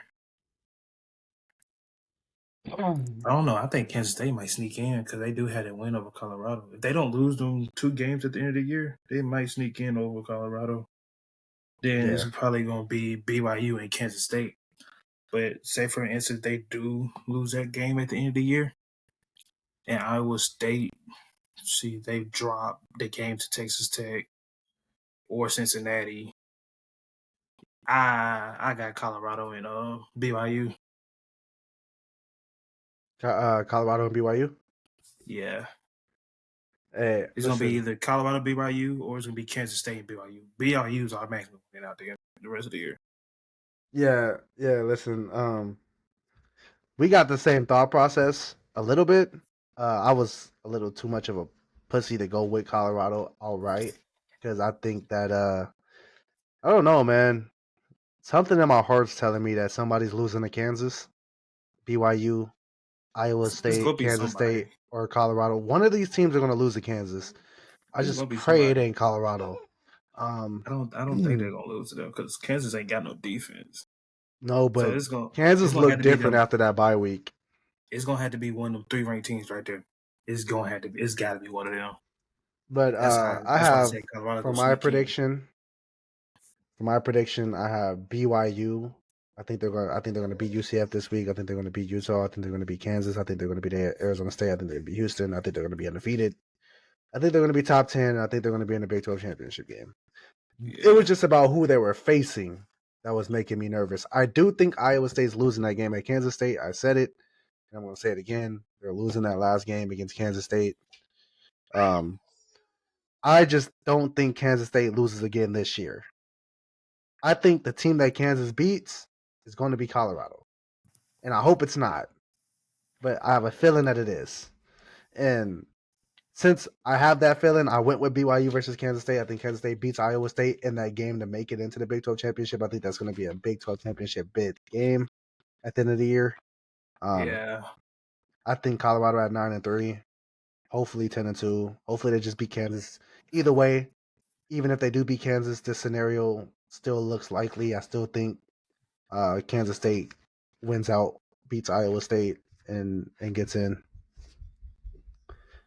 I don't know. I think Kansas State might sneak in because they do have a win over Colorado. If they don't lose them 2 games at the end of the year, they might sneak in over Colorado. Then it's probably going to be BYU and Kansas State. But say, for instance, they do lose that game at the end of the year, and Iowa State, they drop the game to Texas Tech or Cincinnati. I got Colorado and BYU. Colorado and BYU? Yeah. Hey, it's going to be either Colorado BYU or it's going to be Kansas State and BYU. BYU is automatically going out there the rest of the year. Yeah, listen, we got the same thought process a little bit. I was a little too much of a pussy to go with Colorado outright because I think that I don't know, man. Something in my heart's telling me that somebody's losing to Kansas, BYU, Iowa State, Kansas State, or Colorado. One of these teams are going to lose to Kansas. I just pray it ain't Colorado. I don't think they're going to lose to them because Kansas ain't got no defense. No, but Kansas looked different after that bye week. It's going to have to be one of them 3 ranked teams right there. It's got to be one of them. But I have, for my prediction, I have BYU. I think they're going to beat UCF this week. I think they're going to beat Utah. I think they're going to beat Kansas. I think they're going to beat Arizona State. I think they're going to beat Houston. I think they're going to be undefeated. I think they're going to be top 10. I think they're going to be in the Big 12 championship game. Yeah. It was just about who they were facing that was making me nervous. I do think Iowa State's losing that game at Kansas State. I said it, and I'm going to say it again. They're losing that last game against Kansas State. I just don't think Kansas State loses again this year. I think the team that Kansas beats is going to be Colorado. And I hope it's not. But I have a feeling that it is. And since I have that feeling, I went with BYU versus Kansas State. I think Kansas State beats Iowa State in that game to make it into the Big 12 championship. I think that's going to be a Big 12 championship bid game at the end of the year. Yeah. I think Colorado at 9-3. Hopefully 10-2. Hopefully they just beat Kansas. Either way, even if they do beat Kansas, this scenario still looks likely. I still think Kansas State wins out beats Iowa State and gets in.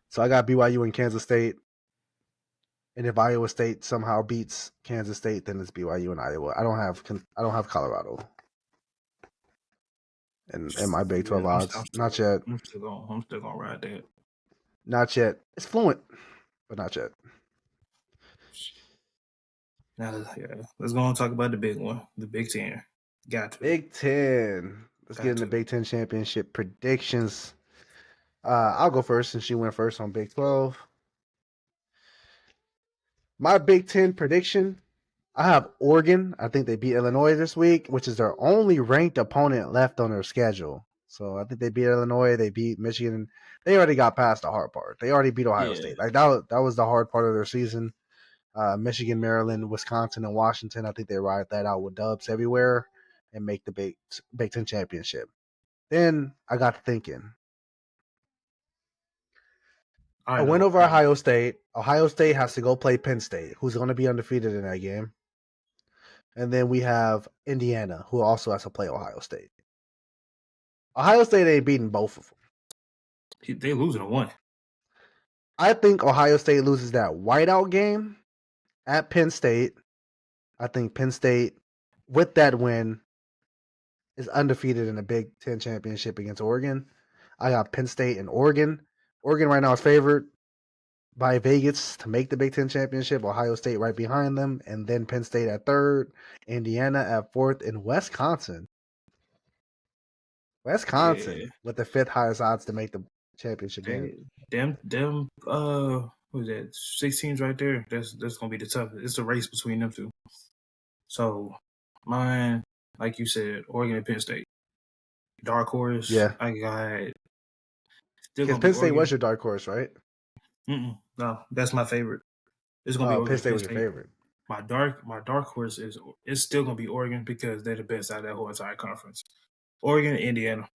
So I got BYU and Kansas State. And if Iowa State somehow beats Kansas State, then it's BYU and Iowa. I don't have Colorado in my Big 12 odds. Not yet. I'm still gonna ride that. Not yet. It's fluent, but not yet. Now, let's go and talk about the big one, the Big Ten. Got to. Big Ten. Let's get into Big Ten championship predictions. I'll go first since you went first on Big 12. My Big Ten prediction, I have Oregon. I think they beat Illinois this week, which is their only ranked opponent left on their schedule. So I think they beat Illinois. They beat Michigan. They already got past the hard part. They already beat Ohio State. Like that was the hard part of their season. Michigan, Maryland, Wisconsin, and Washington. I think they ride that out with dubs everywhere and make the Big Ten championship. Then I got thinking. A win over Ohio State. Ohio State has to go play Penn State, who's going to be undefeated in that game. And then we have Indiana, who also has to play Ohio State. Ohio State ain't beating both of them. They losing a one. I think Ohio State loses that whiteout game at Penn State. I think Penn State, with that win, is undefeated in the Big Ten championship against Oregon. I got Penn State and Oregon. Oregon right now is favored by Vegas to make the Big Ten championship. Ohio State right behind them, and then Penn State at third, Indiana at fourth, and Wisconsin. With the fifth highest odds to make the championship game. Them what is that? 6 teams right there. That's gonna be the toughest. It's a race between them two. So mine, like you said, Oregon and Penn State. Dark horse. Yeah. I got. Because Penn State was your dark horse, right? No, that's my favorite. It's gonna be Oregon. Penn State was your favorite. My dark horse is still gonna be Oregon because they're the best out of that whole entire conference. Oregon, Indiana.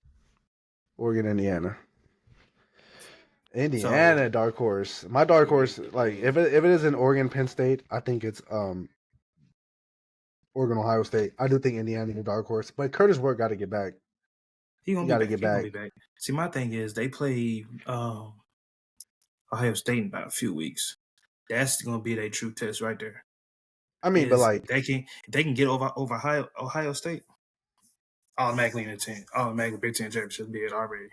Indiana, dark horse. My dark horse, like if it is in Oregon, Penn State, I think it's Oregon, Ohio State. I do think Indiana is a dark horse, but Curtis Ward got to get back. He got to get back. See, my thing is they play Ohio State in about a few weeks. That's gonna be their true test right there. I mean, but like they can get over Ohio State, automatically in the 10, automatically Big Ten championship be it already.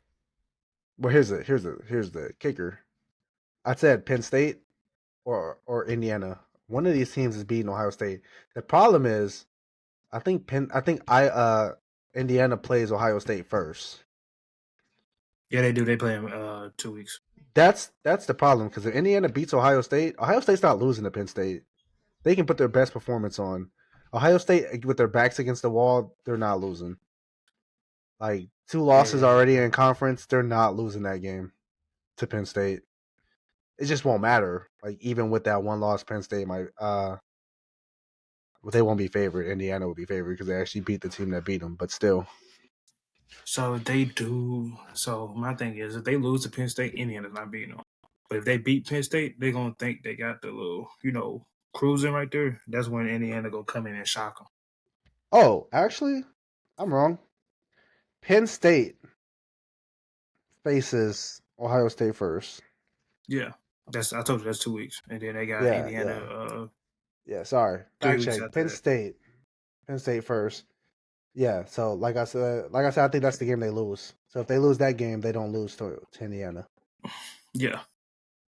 Well, here's the kicker. I said Penn State or Indiana. One of these teams is beating Ohio State. The problem is, I think Indiana plays Ohio State first. Yeah, they do. They play them 2 weeks. That's the problem because if Indiana beats Ohio State's not losing to Penn State. They can put their best performance on. Ohio State, with their backs against the wall, they're not losing. Like 2 losses already in conference, they're not losing that game to Penn State. It just won't matter. Like even with that 1 loss, Penn State might they won't be favored. Indiana will be favored because they actually beat the team that beat them. But still. So they do. So my thing is, if they lose to Penn State, Indiana's not beating them. But if they beat Penn State, they're gonna think they got the little, cruising right there. That's when Indiana gonna come in and shock them. Oh, actually, I'm wrong. Penn State faces Ohio State first. Yeah, I told you that's 2 weeks, and then they got Indiana. Sorry. Fact check. Penn State first. Yeah. So like I said, I think that's the game they lose. So if they lose that game, they don't lose to Indiana. Yeah.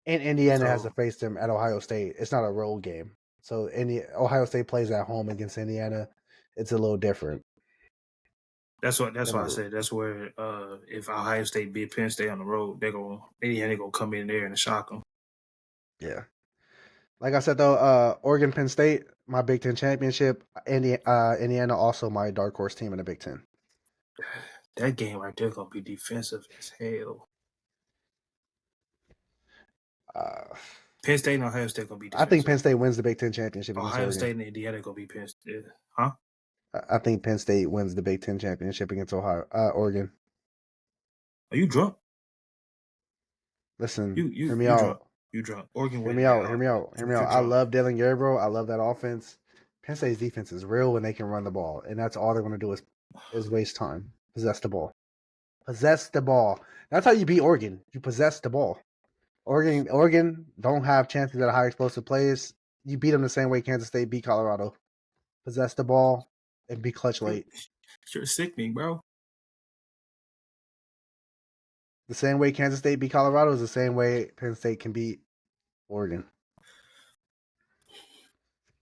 And Indiana has to face them at Ohio State. It's not a road game. So Ohio State plays at home against Indiana. It's a little different. That's why I said that's where if Ohio State beat Penn State on the road, Indiana gonna come in there and shock them. Yeah. Like I said though, Oregon, Penn State, my Big Ten championship. Indiana also my dark horse team in the Big Ten. That game right there gonna be defensive as hell. Penn State and Ohio State gonna be defensive. I think Penn State wins the Big Ten championship. Ohio State and Indiana gonna be Penn State. Huh? I think Penn State wins the Big Ten championship against Oregon. Are you drunk? Listen, hear me out. You drunk. Oregon Hear me out. I love Dylan Gabriel. I love that offense. Penn State's defense is real when they can run the ball, and that's all they're going to do is waste time, possess the ball. Possess the ball. That's how you beat Oregon. You possess the ball. Oregon don't have chances at high explosive plays. You beat them the same way Kansas State beat Colorado. Possess the ball and be clutch late. You're sickening, bro. The same way Kansas State beat Colorado is the same way Penn State can beat Oregon.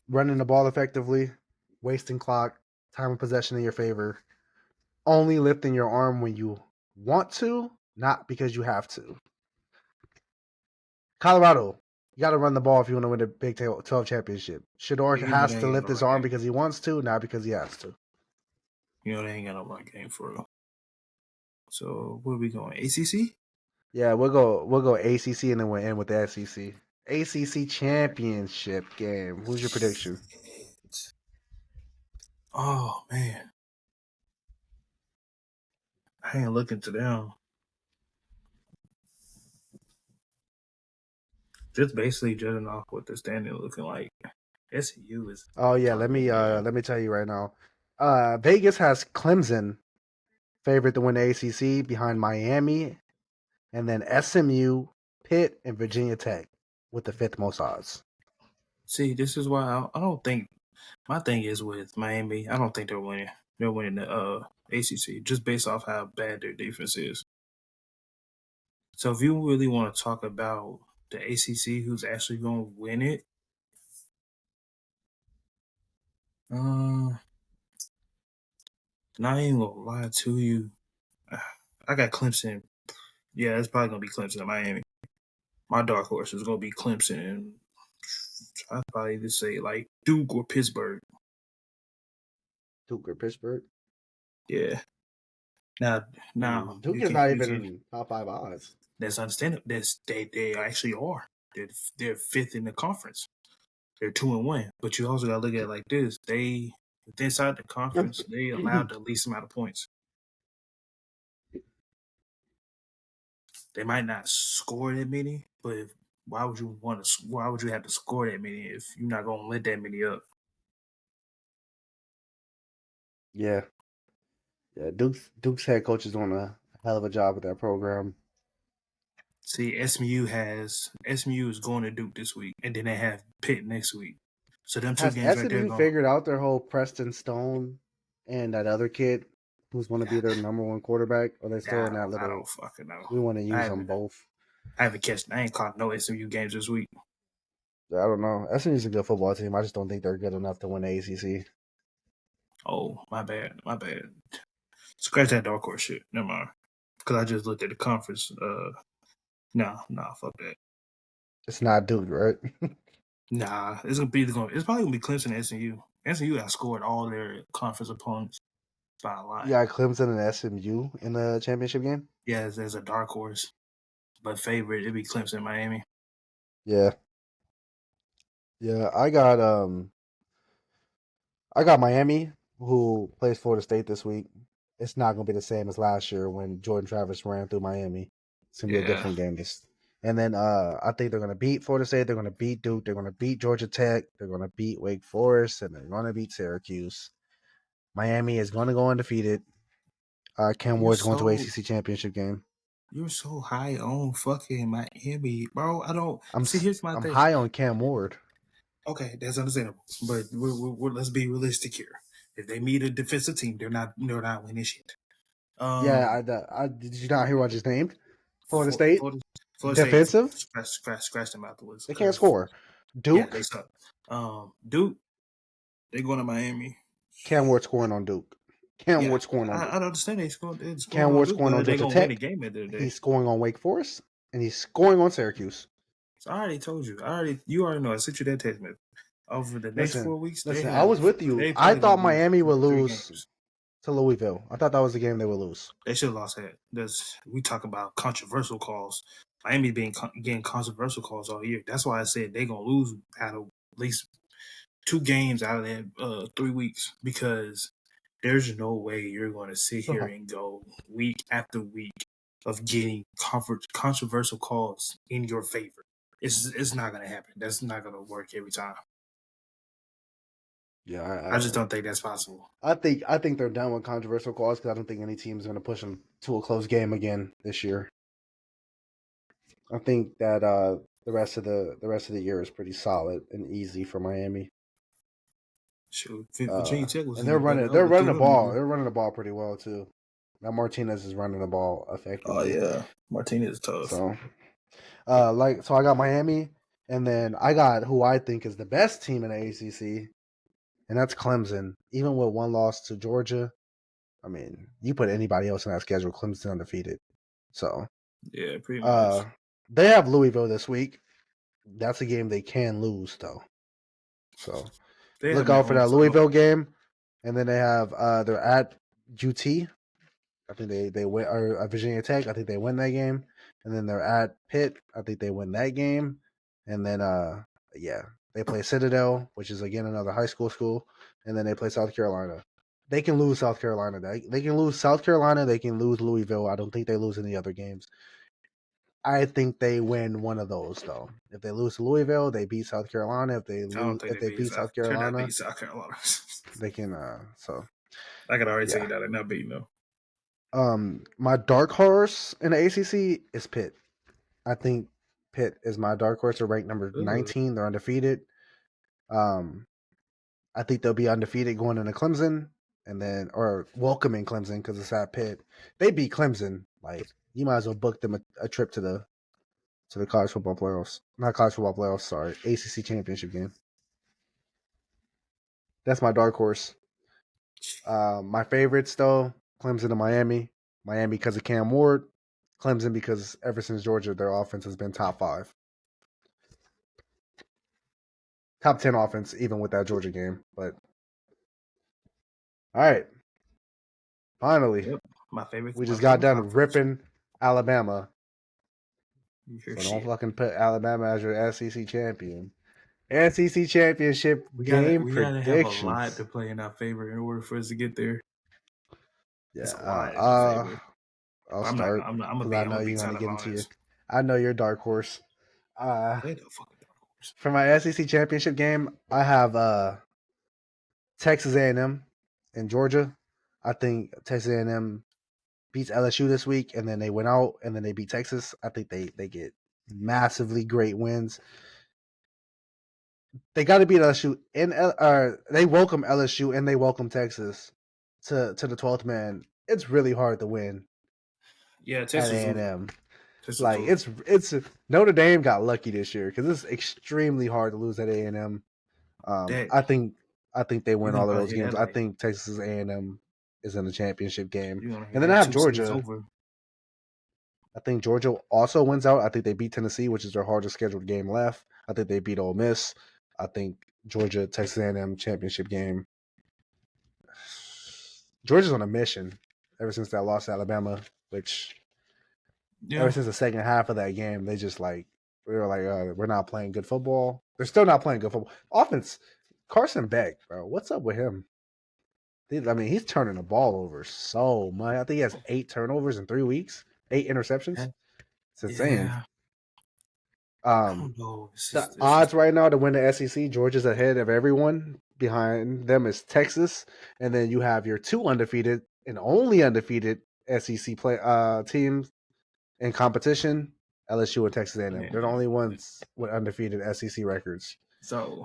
Running the ball effectively, wasting clock, time of possession in your favor, only lifting your arm when you want to, not because you have to. Colorado, you got to run the ball if you want to win the Big 12 championship. Shedeur has to lift his arm because he wants to, not because he has to. You know, they ain't got no run game for real. So, where are we going? ACC? Yeah, we'll go ACC and then we'll end with the SEC. ACC Championship game. Who's your prediction? Oh, man. I ain't looking to them. Just basically judging off what the standing looking like. SEU is. Oh yeah, let me tell you right now. Vegas has Clemson favorite to win the ACC behind Miami, and then SMU, Pitt, and Virginia Tech with the fifth most odds. See, this is why I don't think my thing is with Miami. I don't think they're winning. They're winning the ACC just based off how bad their defense is. So if you really want to talk about the ACC, who's actually going to win it, not even gonna lie to you, I got Clemson. Yeah, it's probably gonna be Clemson and Miami. My dark horse is gonna be Clemson, and I'd probably just say like Duke or Pittsburgh. Duke or Pittsburgh? Yeah. Now Duke is not even in top 5 odds. That's understandable. They actually are. They're fifth in the conference. They're 2-1. But you also gotta look at it like this. Inside the conference, they allowed the least amount of points. They might not score that many, but why would you have to score that many if you're not gonna let that many up? Yeah. Duke's head coach is doing a hell of a job with that program. See, SMU is going to Duke this week, and then they have Pitt next week. So them two games right there. SMU figured out their whole Preston Stone and that other kid who's going to be their number one quarterback? Or they still in that little? I don't fucking know. We want to use them both. I ain't caught no SMU games this week. I don't know. SMU's a good football team. I just don't think they're good enough to win the ACC. Oh, my bad. Scratch that dark horse shit. Never mind. Because I just looked at the conference. Nah, fuck that. It's not Duke, right? Nah, it's probably gonna be Clemson and SMU. SMU outscored all their conference opponents by a lot. Yeah, Clemson and SMU in the championship game. Yeah, there's a dark horse, but favorite it'd be Clemson, Miami. Yeah. I got Miami, who plays Florida State this week. It's not gonna be the same as last year when Jordan Travis ran through Miami. It's gonna be a different game. And then I think they're gonna beat Florida State. They're gonna beat Duke. They're gonna beat Georgia Tech. They're gonna beat Wake Forest, and they're gonna beat Syracuse. Miami is gonna go undefeated. Cam Ward's going to ACC Championship game. You're so high on fucking Miami, bro. Here's my thing. I'm high on Cam Ward. Okay, that's understandable. But let's be realistic here. If they meet a defensive team, they're not winning shit. Did you not hear what I just named? Florida State. Defensive. Scratch them out the list. They can't score. Duke. Yeah, they suck. Duke. They're going to Miami. Cam Ward scoring on Duke. Ward scoring on Duke. I don't understand. He's scoring. Cam Ward scoring on Georgia Tech. Game at the day. He's scoring on Wake Forest, and he's scoring on Syracuse. So I already told you. You already know. I sent you that text message. Over the next 4 weeks. I was with you. I thought Miami would lose to Louisville. I thought that was the game they would lose. They should have lost that. We talk about controversial calls. Miami getting controversial calls all year. That's why I said they're gonna lose out of at least 2 games out of that 3 weeks, because there's no way you're going to sit here and go week after week of getting controversial calls in your favor. It's not going to happen. That's not going to work every time. Yeah, I just don't think that's possible. I think they're done with controversial calls because I don't think any team is going to push them to a close game again this year. I think that the rest of the year is pretty solid and easy for Miami. Sure, Virginia Tech was And they're running the ball. They're running the ball pretty well too. Now Martinez is running the ball effectively. Oh yeah, Martinez is tough. So, so I got Miami, and then I got who I think is the best team in the ACC, and that's Clemson. Even with one loss to Georgia, I mean, you put anybody else in that schedule, Clemson undefeated. So yeah, pretty much. They have Louisville this week. That's a game they can lose though. So look out for that Louisville game, and then they have they're at UT. I think they win, or Virginia Tech. I think they win that game, and then they're at Pitt. I think they win that game, and then they play Citadel, which is again another high school, and then they play South Carolina. They can lose South Carolina. They can lose South Carolina. They can lose Louisville. I don't think they lose any other games. I think they win one of those though. If they lose to Louisville, they beat South Carolina. If they beat South Carolina, they can. So I can already tell you that they're not beating them. My dark horse in the ACC is Pitt. I think Pitt is my dark horse. They're ranked number 19. They're undefeated. I think they'll be undefeated going into Clemson, and then or welcoming Clemson because it's at Pitt. They beat Clemson. Like you might as well book them a trip to the college football playoffs. Not college football playoffs. Sorry, ACC Championship game. That's my dark horse. My favorites though, Clemson and Miami. Miami because of Cam Ward. Clemson because ever since Georgia, their offense has been top 5. Top 10 offense, even with that Georgia game. But all right. Finally. Yep. My favorite. We just got done ripping Alabama. So don't fucking put Alabama as your SEC champion. SEC Championship game predictions. We gotta have a lot to play in our favor in order for us to get there. Yeah. I'll start. I'm gonna I know you're gonna get into your. I know your dark horse. For my SEC championship game, I have Texas A&M and Georgia. I think Texas A&M beats LSU this week, and then they went out, and then they beat Texas. I think they get massively great wins. They got to beat LSU, they welcome LSU and they welcome Texas to the 12th man. It's really hard to win. Yeah, Texas at A&M. Like it's Notre Dame got lucky this year because it's extremely hard to lose at A&M. I think they win all of those games. I think Texas A&M is in the championship game, and then I have Georgia. I think Georgia also wins out. I think they beat Tennessee, which is their hardest scheduled game left. I think they beat Ole Miss. I think Georgia Texas A&M championship game. Georgia's on a mission ever since that loss to Alabama, which. Yeah. Ever since the second half of that game, they just we were like, we're not playing good football. They're still not playing good football. Offense, Carson Beck, bro, what's up with him? I mean, he's turning the ball over so much. I think he has 8 turnovers in 3 weeks, 8 interceptions. It's insane. The odds right now to win the SEC, Georgia's ahead of everyone. Behind them is Texas, and then you have your 2 undefeated and only undefeated SEC teams. In competition, LSU and Texas A&M. They're the only ones with undefeated SEC records.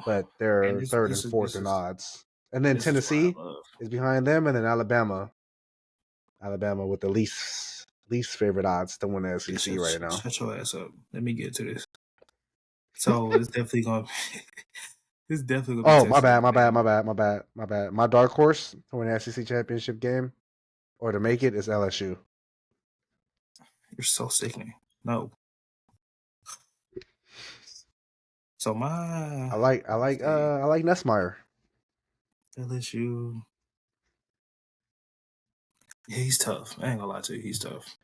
But they're third and fourth in odds. And then Tennessee is behind them, and then Alabama with the least favorite odds to win the SEC right now. Shut your ass up. Let me get to this. So it's definitely going to This definitely gonna be my bad. My dark horse to win the SEC championship game or to make it is LSU. You're so sickening. No. So I like Nessmeyer. LSU. Yeah, he's tough. I ain't gonna lie to you, he's tough.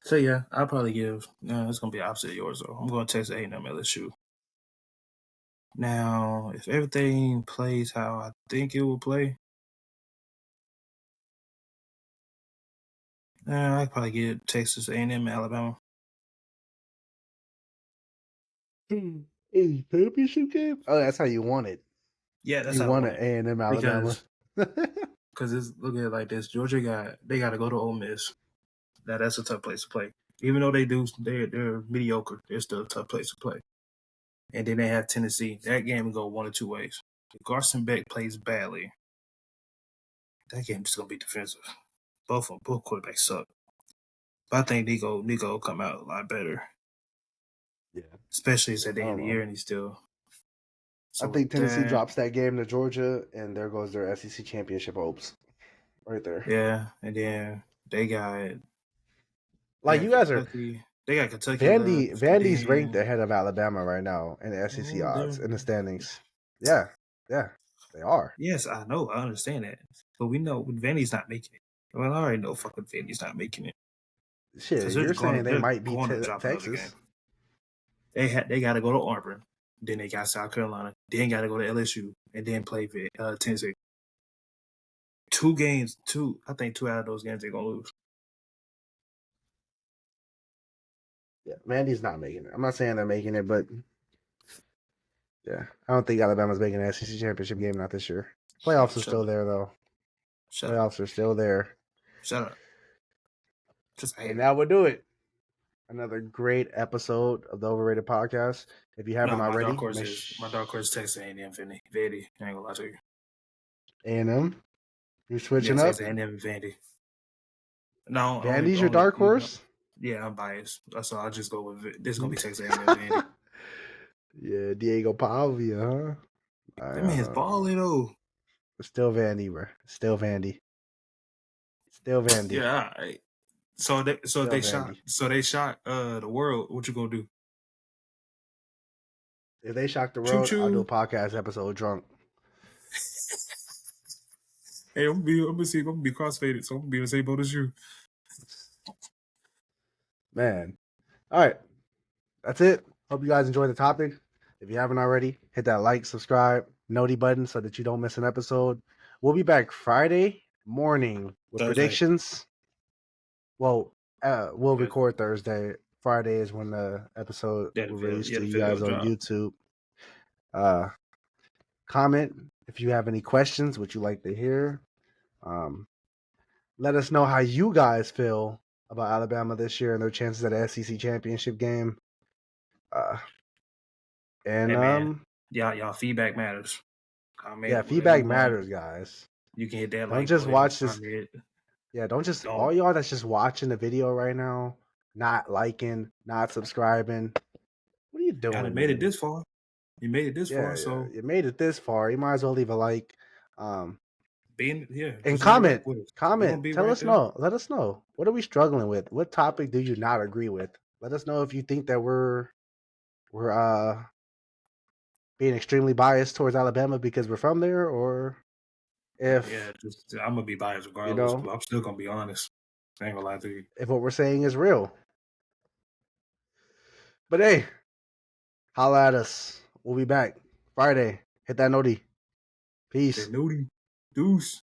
So yeah, I'll probably give. It's gonna be opposite of yours though. I'm going to Texas A&M LSU. Now, if everything plays how I think it will play, I'd probably get Texas A&M and Alabama. A championship game? Oh, that's how you want it. Yeah, that's You how I want want it, it. A&M Alabama. Because it's look at it like this. Georgia got to go to Ole Miss. Now that's a tough place to play. Even though they're mediocre, they're still a tough place to play. And then they have Tennessee. That game will go one of two ways. If Carson Beck plays badly, that game is gonna be defensive. Both quarterbacks suck. But I think Nico will come out a lot better. Yeah. Especially at the I end don't of the know. year and he's still. So I think Tennessee that, drops that game to Georgia, and there goes their SEC championship hopes. Right there. Yeah, and then they got Like you guys are Kentucky. They got Kentucky Vandy's ranked then, ahead of Alabama right now in the SEC odds in the they're standings. Yeah, they are. yes, I know, I understand that, but we know Vandy's not making it. Well, I already know fucking Vandy's not making it Shit, because you're saying they might be drop another Texas. game. They got to go to Auburn, then they got South Carolina, then got to go to LSU, and then play Tennessee. 2 games, I think 2 out of those games they're gonna lose. Yeah, Vandy's not making it. I'm not saying they're making it, but yeah, I don't think Alabama's making an SEC championship game not this year. Playoffs are still there though. Playoffs are still there. Shut up. And now we'll do it. Another great episode of the Overrated Podcast. If you haven't already, my dark horse is Texas A&M, Vandy. I ain't gonna lie to you. A&M, you're switching Yeah, up. Texas A&M and Vandy. No, Vandy's your dark horse. Yeah, I'm biased, so I'll just go with it. This is gonna be Texas A&M and Vandy. Yeah, Diego Pavia, huh? That man's balling though. Still Vandy, bro. Still Vandy. Yeah, all right. So they shot the world. What you gonna do? If they shock the world, Choo-choo. I'll do a podcast episode drunk. Hey, I'm gonna be crossfaded, so I'm gonna be in the same boat as you. Man. All right. That's it. Hope you guys enjoyed the topic. If you haven't already, hit that like, subscribe, noti button so that you don't miss an episode. We'll be back Friday morning with Thursday. predictions. Well, we'll record Thursday. Friday is when the episode will release to you guys on YouTube. Comment if you have any questions, what you like to hear. Let us know how you guys feel about Alabama this year and their chances at the SEC championship game. Y'all feedback matters. Comment. Yeah, feedback matters, guys. You can hit that. Don't just watch this. Yeah, don't just all y'all that's just watching the video right now, not liking, not subscribing. What are you doing? You made it this far. You made it this far, so you made it this far. You might as well leave a like. And comment. Tell us no. Let us know. What are we struggling with? What topic do you not agree with? Let us know if you think that we're being extremely biased towards Alabama because we're from there, or if I'm gonna be biased regardless. But I'm still gonna be honest. I ain't gonna lie to you. If what we're saying is real. But hey, holla at us. We'll be back Friday. Hit that noti. Peace. That noti. Deuce.